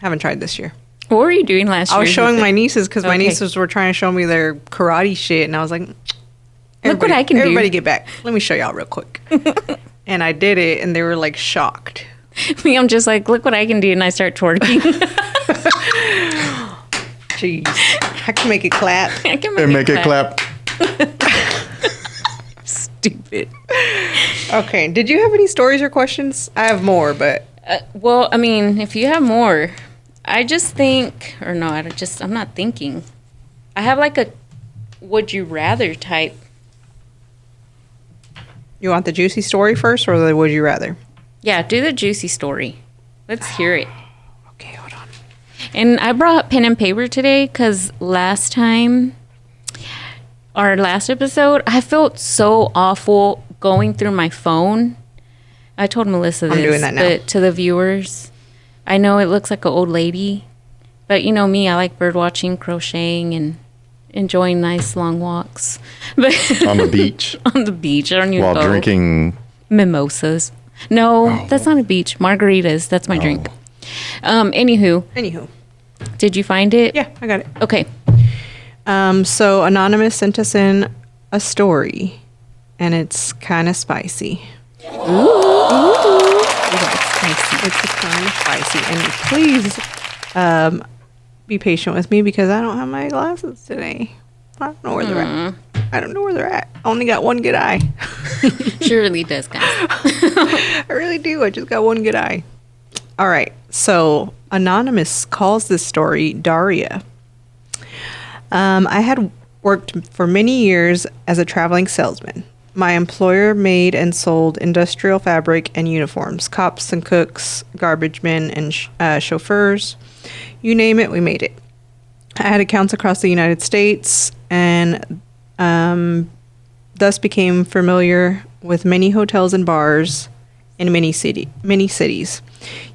Haven't tried this year. What were you doing last year? I was showing my nieces because my Okay. nieces were trying to show me their karate shit, and I was like, Look what I can do." Everybody get back. Let me show y'all real quick. And I did it, and they were like shocked. me. I'm just like, look what I can do, and I start twerking. Jeez. I can make it clap. I can And make it clap. Stupid. Okay. Did you have any stories or questions? I have more, but Well, I mean, if you have more, I just think, or no, I'm not thinking. I have like a would you rather type. you want the juicy story first or the would you rather? Yeah, do the juicy story. Let's hear it. Okay, hold on. And I brought pen and paper today because last time, our last episode, I felt so awful going through my phone. I told Melissa this, doing that now. but to the viewers, I know it looks like an old lady, but you know me, I like bird watching, crocheting, and enjoying nice long walks. But On the beach on the beach, I don't even while go. drinking. Mimosas. No, that's not a beach. Margaritas. That's my drink. Anywho, did you find it? Yeah, I got it. Okay. So Anonymous sent us in a story, and it's kind of spicy. It's kind of spicy, and please be patient with me because I don't have my glasses today. I don't know where they're at. I don't know where they're at. I only got one good eye. Surely does, guys. I really do. I just got one good eye. All right. So Anonymous calls this story Daria. I had worked for many years as a traveling salesman. My employer made and sold industrial fabric and uniforms, cops and cooks, garbage men and chauffeurs. You name it, we made it. I had accounts across the United States and thus became familiar with many hotels and bars in many cities.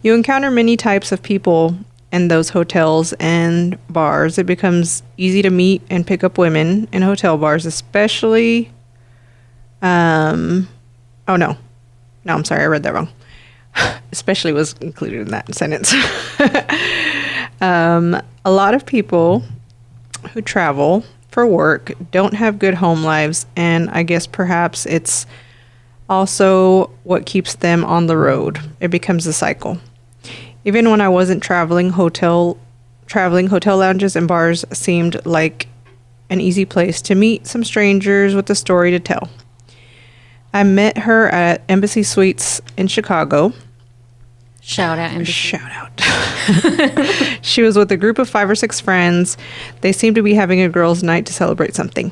You encounter many types of people in those hotels and bars. It becomes easy to meet and pick up women in hotel bars, especially Oh, no. No, I'm sorry. I read that wrong. Especially was included in that sentence. A lot of people who travel for work don't have good home lives, and I guess perhaps it's also what keeps them on the road. It becomes a cycle. Even when I wasn't traveling, hotel lounges and bars seemed like an easy place to meet some strangers with a story to tell. I met her at Embassy Suites in Chicago. Shout out. Shout out. She was with a group of 5 or 6 friends. They seemed to be having a girls' night to celebrate something.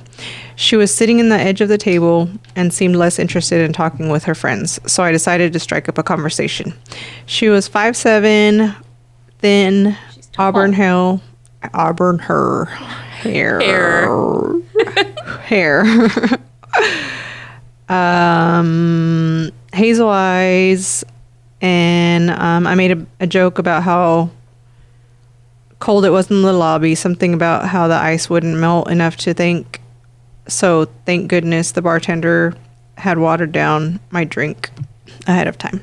She was sitting in the edge of the table and seemed less interested in talking with her friends, so I decided to strike up a conversation. She was 5'7", thin, auburn hair. Hazel eyes, and I made a joke about how cold it was in the lobby, something about how the ice wouldn't melt enough to think. So thank goodness the bartender had watered down my drink ahead of time.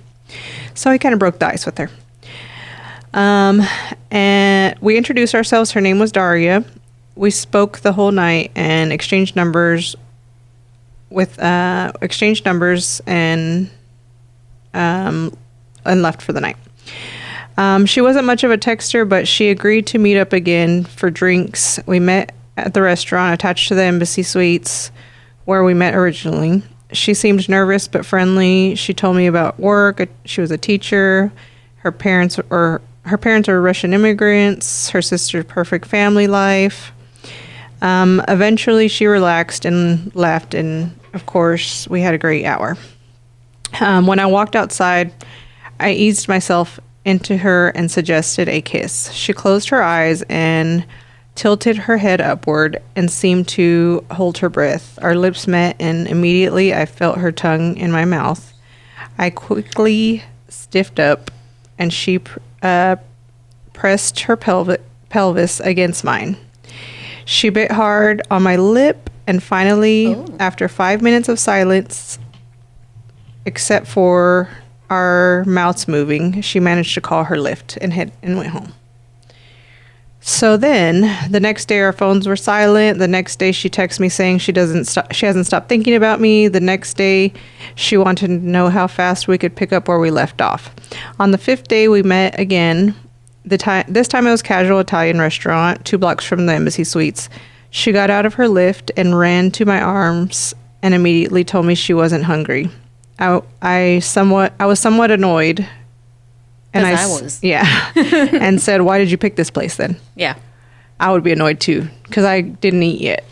So I kind of broke the ice with her. And we introduced ourselves. Her name was Daria. We spoke the whole night and exchanged numbers and left for the night. She wasn't much of a texter, but she agreed to meet up again for drinks. We met at the restaurant attached to the Embassy Suites where we met originally. She seemed nervous but friendly. She told me about work. She was a teacher. Her parents are Russian immigrants. Her sister's perfect family life. Eventually she relaxed and left, and of course we had a great hour. When I walked outside, I eased myself into her and suggested a kiss. She closed her eyes and tilted her head upward and seemed to hold her breath. Our lips met, and immediately I felt her tongue in my mouth. I quickly stiffed up, and she pressed her pelvis against mine. She bit hard on my lip, and finally, after 5 minutes of silence, except for our mouths moving, she managed to call her Lyft and went home. So then, the next day our phones were silent. The next day she texted me saying she hasn't stopped thinking about me. The next day she wanted to know how fast we could pick up where we left off. On the 5th day we met again. This time it was a casual Italian restaurant 2 blocks from the Embassy Suites. She got out of her Lyft and ran to my arms and immediately told me she wasn't hungry. I was somewhat annoyed. And I was. Yeah. And said, "Why did you pick this place then?" Yeah. I would be annoyed too, because I didn't eat yet.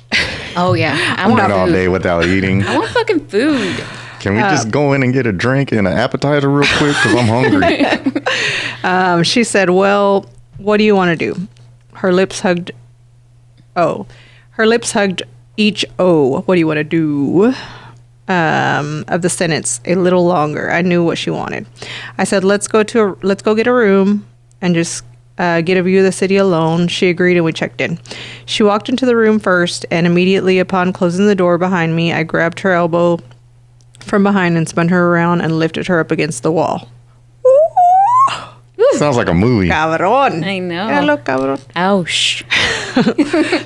Oh, yeah. I want all day without eating. I want fucking food. Can we just go in and get a drink and an appetizer real quick? Because I'm hungry. She said, "Well, what do you want to do?" Her lips hugged. Her lips hugged each O. What do you want to do? Of the sentence a little longer. I knew what she wanted. I said, let's go get a room and just get a view of the city alone. She agreed, and we checked in. She walked into the room first, and immediately upon closing the door behind me, I grabbed her elbow from behind and spun her around and lifted her up against the wall. Sounds like a movie. Cabrón. I know. Hello, cabrón. Ouch.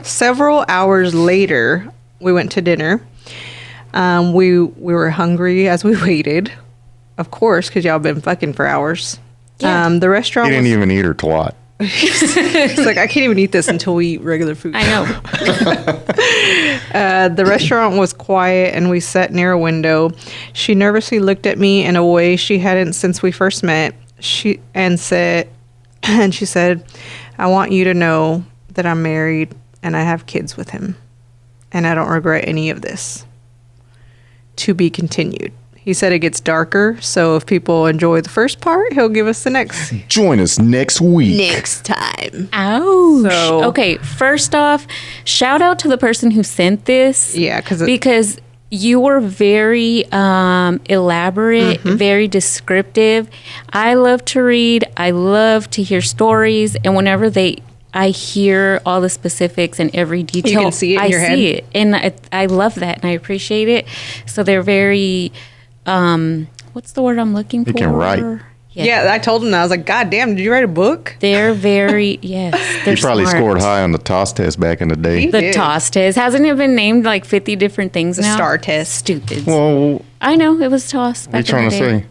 Several hours later, we went to dinner. We were hungry as we waited, of course, because y'all been fucking for hours. Yeah. The restaurant. He didn't even eat her twat. It's like, I can't even eat this until we eat regular food. I know. The restaurant was quiet, and we sat near a window. She nervously looked at me in a way she hadn't since we first met. She said, "I want you to know that I'm married and I have kids with him, and I don't regret any of this. To be continued." He said it gets darker, so if people enjoy the first part, he'll give us the next. Join us next week. Next time. Ouch. So- Okay, first off, shout out to the person who sent this. Yeah, because you were very elaborate, very descriptive. I love to read. I love to hear stories, and whenever I hear all the specifics and every detail. You can see it in your head. I see it, and I love that, and I appreciate it. So they're very what's the word I'm looking for? He can write. Yeah, I told him that. I was like, God damn, did you write a book? They're very, yes. They're He probably smart. scored high on the toss test back in the day. The did. toss test. Hasn't it been named like 50 different things now? Star test. Stupid. Well, I know, it was toss. what are you trying to say?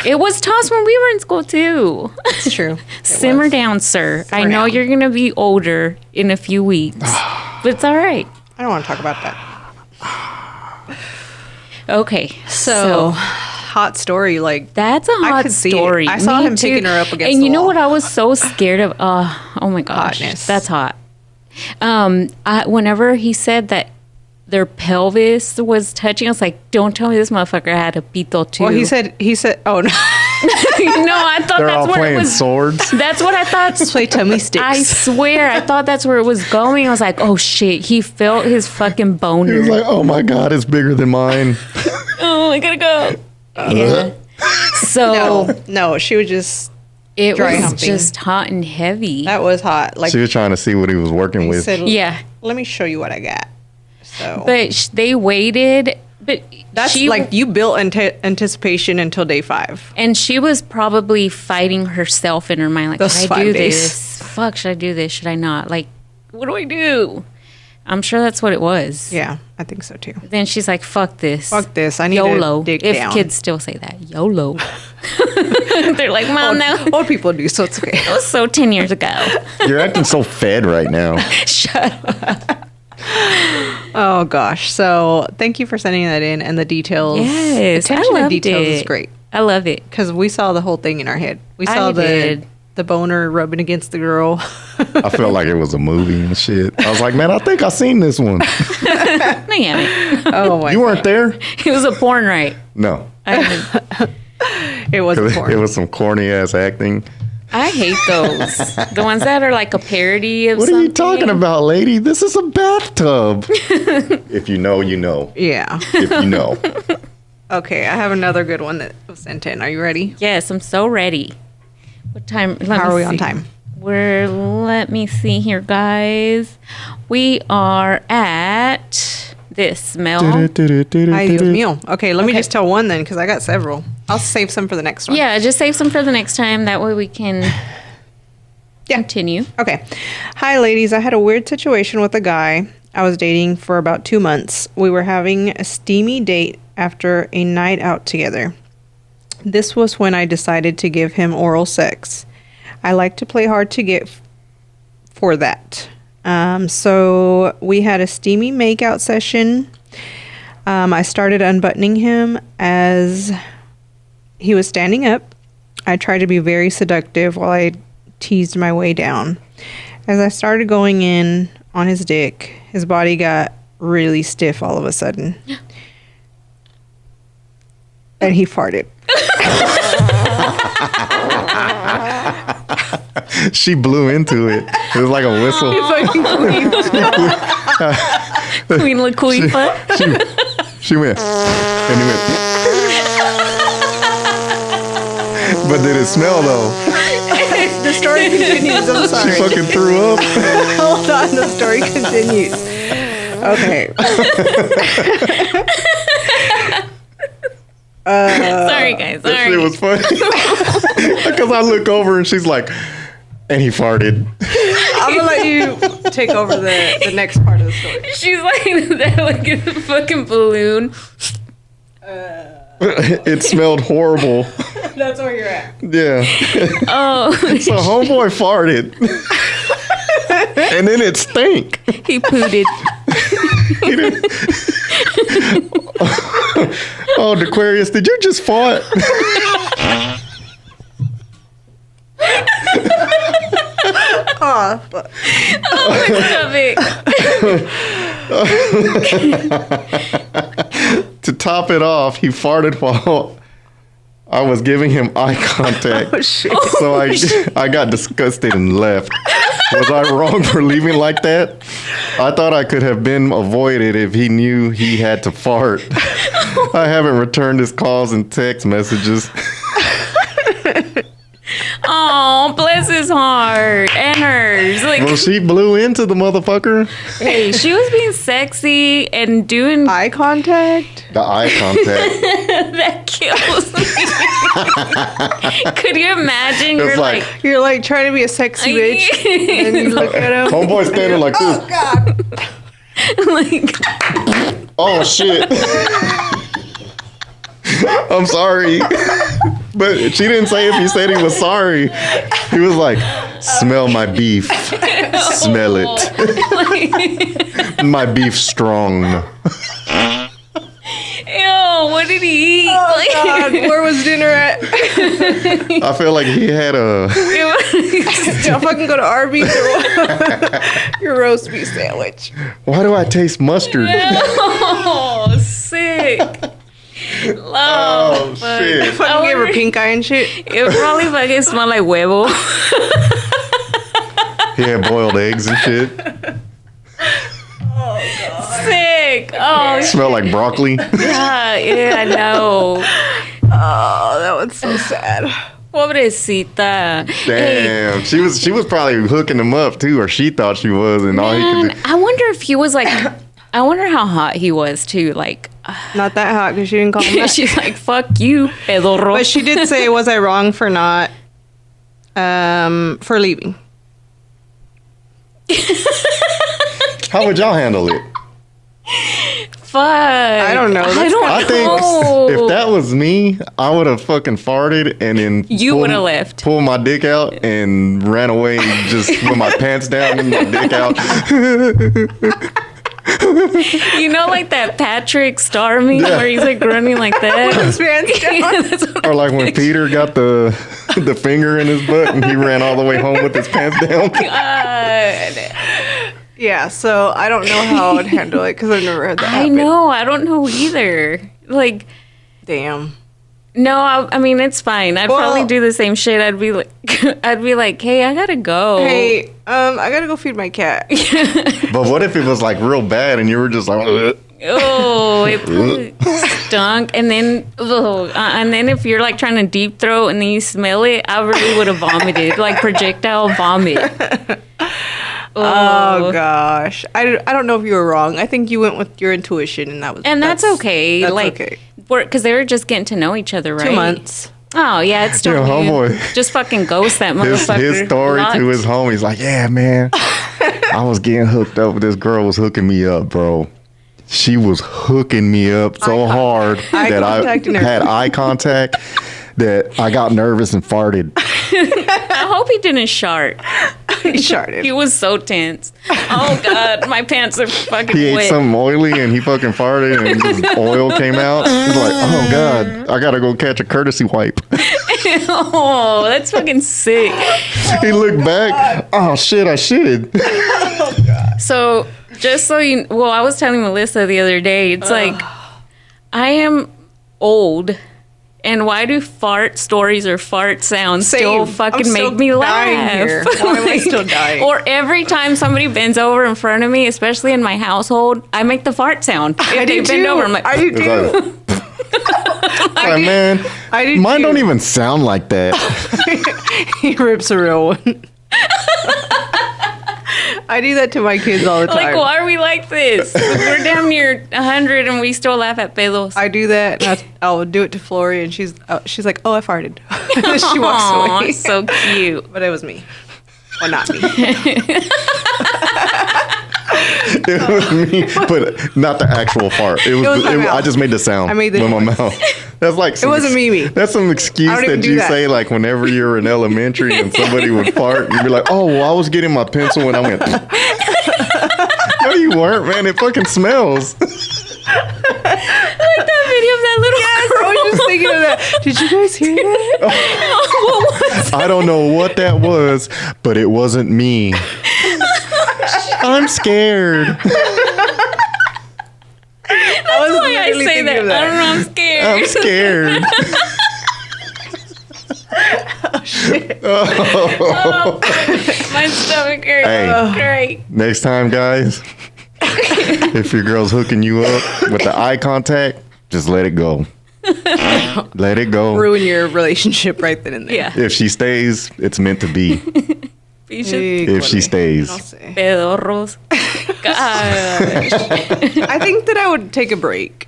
It was toss when we were in school too. It's true. Simmer down, sir. I know down. you're going to be older in a few weeks, but it's all right. I don't want to talk about that. Okay. So, hot story. Like, That's a I hot could see it. story. I saw Me him too. picking her up against And the you know wall. what I was so scared of? Oh my gosh. Hotness. That's hot. Whenever he said that their pelvis was touching, I was like, don't tell me this motherfucker had a pito too. well, he said, oh no, no, I thought They're that's all where it playing was. swords. That's what I thought. play tummy sticks. I swear, I thought that's where it was going. I was like, oh shit, he felt his fucking boner. He was like, oh my God, it's bigger than mine. Oh, I gotta go. Yeah. So no, she was just, it dry was humping. just hot and heavy. that was hot. Like, She was trying to see what he was working he with. said, Yeah. let me show you what I got. So, But they waited. But that's she, like, you built anticipation until day 5. and she was probably fighting herself in her mind, like, Those should I 5 do days. this? Fuck, should I do this? Should I not? Like, what do I do? I'm sure that's what it was. Yeah, I think so too. Then she's like, fuck this. Fuck this. I need YOLO. to dig If down. kids still say that, YOLO. They're like, Mom, no. Old people do, so it's okay. That was so 10 years ago. You're acting so fed right now. Shut up. Oh gosh. So thank you for sending that in and the details. Yes, Attention I to loved details it. is great I love it. because we saw the whole thing in our head. We I saw did. the boner rubbing against the girl. I felt like it was a movie and shit. I was like, man, I think I seen this one. No, you haven't. Oh my! You weren't there? It was a porn, right? No. It wasn't porn. It was some corny ass acting. I hate those. The ones that are like a parody of What something. are you talking about, lady? This is a bathtub. If you know, you know. Yeah. If you know. Okay, I have another good one that was sent in. Are you ready? Yes, I'm so ready. What time? How are we on time? Let me see here, guys. We are at this smell. Ay, Dios mío. Okay, let me just tell one then because I got several. I'll save some for the next one. Yeah, just save some for the next time. That way we can continue. Okay. Hi, ladies. I had a weird situation with a guy I was dating for about 2 months. We were having a steamy date after a night out together. This was when I decided to give him oral sex. I like to play hard to get for that. So we had a steamy makeout session. I started unbuttoning him as he was standing up. I tried to be very seductive while I teased my way down. As I started going in on his dick, his body got really stiff all of a sudden. And he farted. She blew into it. It was like a whistle. Queen Laquifa. She went. And he went. But did it smell though? The story continues. I'm She sorry. fucking threw up. Hold on. The story continues. Okay. Sorry, guys. That Sorry. shit was funny. Because I look over and she's like, and he farted. I'm going to let you take over the next part of the story. She's like that, like a fucking balloon. It smelled horrible. That's where you're at. Yeah. Oh, So homeboy farted. And then it stank. he pooted. Oh, Aquarius, did you just fart? Oh, fuck. Oh, my stomach. To top it off, he farted while I was giving him eye contact. Oh, shit. So I got disgusted and left. Was I wrong for leaving like that? I thought I could have been avoided if he knew he had to fart. I haven't returned his calls and text messages. Oh, bless his heart and hers. Like, Well, she blew into the motherfucker. hey, she was being sexy and doing Eye contact. The eye contact. that kills me. Could you imagine? It's You're like- like, You're like trying to be a sexy bitch, and you look at him. Homeboy standing like this. God. like, Oh shit. I'm sorry. But she didn't say if he said he was sorry. He was like, smell my beef. Smell it. My beef strong. ew, what did he eat? Oh, Like, God, where was dinner at? I feel like he had a I'll fucking go to Arby's or your roast beef sandwich. why do I taste mustard? oh, sick. Oh fuck. shit. Fucking gave her pink eye and shit. It probably fucking smelled like huevo. He had boiled eggs and shit. Sick. Oh, Smell like broccoli. yeah, I know. Oh, that was so sad. Pobrecita. Hey, Damn. She was probably hooking him up too, or she thought she was, and all he could do. I wonder if he was like, I wonder how hot he was too. Like, Not that hot because she didn't call him that. she's like, fuck you, pedorro. But she did say, was I wrong for not, for leaving? How would y'all handle it? Fuck. I don't know. I That's don't I think know. if that was me, I would have fucking farted and then You would've left. Pulled my dick out and ran away just with my pants down and my dick out. You know, like that Patrick Star meme where he's like running like that. His pants down. Yeah, that's what Or like when Peter got the finger in his butt and he ran all the way home with his pants down. God. Yeah, so I don't know how I would handle it because I've never had that I happen. know. I don't know either. Like, Damn. no, I mean it's fine. I'd Well- probably do the same shit. I'd be like, hey, I gotta go. Hey, I gotta go feed my cat. But what if it was like real bad and you were just like, "Ugh." Oh, it probably stunk. And then, if you're like trying to deep throat and then you smell it, I really would have vomited, like projectile vomit. Oh gosh, I don't know if you were wrong. I think you went with your intuition, and That's okay. That's like, okay. because they were just getting to know each other, right? 2 months. Oh yeah, it's Yeah, totally homeboy. just fucking ghost that his, motherfucker. his story Locked. to his homies like, yeah, man, I was getting hooked up. This girl was hooking me up, bro. She was hooking me up so hard eye that I contact and had everything. eye contact that I got nervous and farted. I hope he didn't shart. He sharted. He was so tense. Oh god, my pants are fucking He ate wet. something oily and he fucking farted and just oil came out. He's like, oh god, I gotta go catch a courtesy wipe. Oh, that's fucking sick. He looked back. Oh shit, I shitted. So, just so you, well, I was telling Melissa the other day, it's like, I am old, and why do fart stories or fart sounds still Same. fucking I'm make still me dying laugh? here. Why am I still dying? Or every time somebody bends over in front of me, especially in my household, I make the fart sound. If I they do bend too. over, I'm like, I do It's too. like, man, I do mine too. don't even sound like that. He rips a real one. I do that to my kids all the time. like, why are we like this? We're damn near 100 and we still laugh at pedos. I do that, and I'll do it to Flory, and she's like, "Oh, I farted." She walks Aw, away. so cute. But it was me. Well, not me. It was me, but not the actual fart. It was. was my mouth. I just made the sound. I made the with my noise. mouth. That's like It wasn't me. That's some excuse I don't even that do you that. say like whenever you're in elementary and somebody would fart. You'd be like, "Oh, well, I was getting my pencil when I went." No, you weren't, man. It fucking smells. Like that video of that little Yes, I was just thinking of that. Did you guys hear that? I don't know what that was, but it wasn't me. I'm scared. I was why I literally say thinking that. of I don't know. I'm scared. I'm scared. My stomach hurts. Hey. Great. Next time, guys, if your girl's hooking you up with the eye contact, just let it go. Let it go. Ruin your relationship right then and there. Yeah. If she stays, it's meant to be. If she stays. Pedorros. Gosh. I think that I would take a break.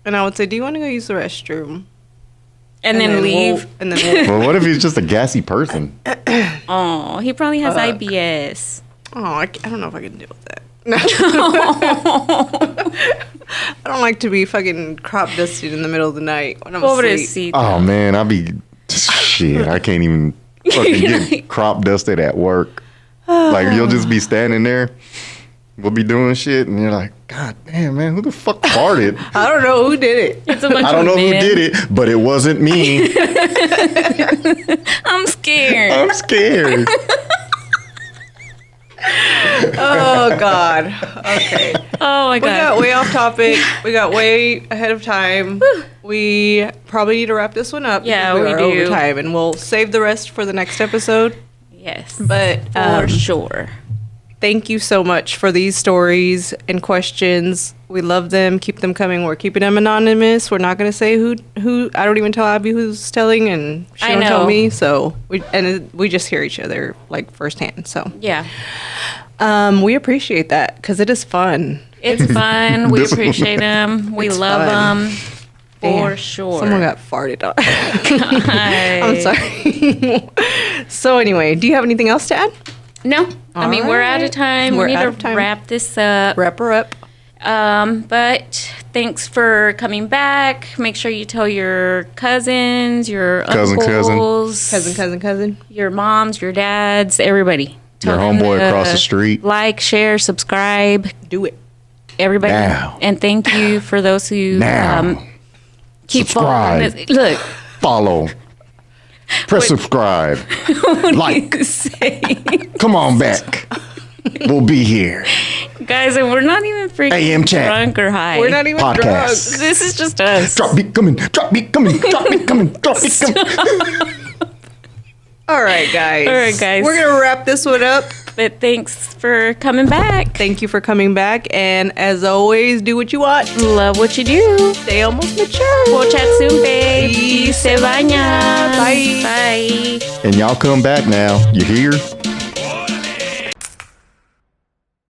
And I would say, do you want to go use the restroom? And then leave. And then Well, what if he's just a gassy person? Oh, he probably has IBS. I don't know if I can deal with that. I don't like to be fucking crop dusted in the middle of the night when I'm asleep. Pobrecito. Oh man, I'll be shit. I can't even fucking get crop dusted at work. Like you'll just be standing there. We'll be doing shit, and you're like, God damn, man, who the fuck farted? I don't know who did it. It's a bunch I don't know of who men. did it, but it wasn't me. I'm scared. I'm scared. Oh God. Okay. Oh my We got god. way off topic. We got way ahead of time. We probably need to wrap this one up. Yeah, because we are do. over time, and we'll save the rest for the next episode. Yes. But For sure. thank you so much for these stories and questions. We love them. Keep them coming. We're keeping them anonymous. We're not going to say who. I don't even tell Abby who's telling, and she I don't tell know. me. So we just hear each other like firsthand. So Yeah. we appreciate that because it is fun. It's fun. We This one- appreciate them. We It's love fun. them. For Damn, sure. Someone got farted on. Hi. I'm sorry. So anyway, do you have anything else to add? No. I mean, we're out of time. We're we need out to of time. wrap this up. Wrap her up. But thanks for coming back. Make sure you tell your cousins, your Cousin, uncles, Cousin. your moms, your dads, everybody. Your Tell them homeboy to across the street. Like, share, subscribe, Do it. everybody. Now. And thank you for those who Now. keep Subscribe. following this. Look, Follow. Press subscribe. Like. say, Come on back. We'll be here. guys, and we're not even freaking AM chat. drunk or high. We're not even Podcast. drunk. This is just us. Drop beat coming. Drop beat coming. Drop beat coming. Drop beat coming. All right, guys. All right, guys. We're going to wrap this one up. But thanks for coming back. Thank you for coming back. And as always, do what you want. Love what you do. Stay almost mature. We'll chat soon, babe. Y Y se baña. Bye. Bye. And y'all come back now. You hear?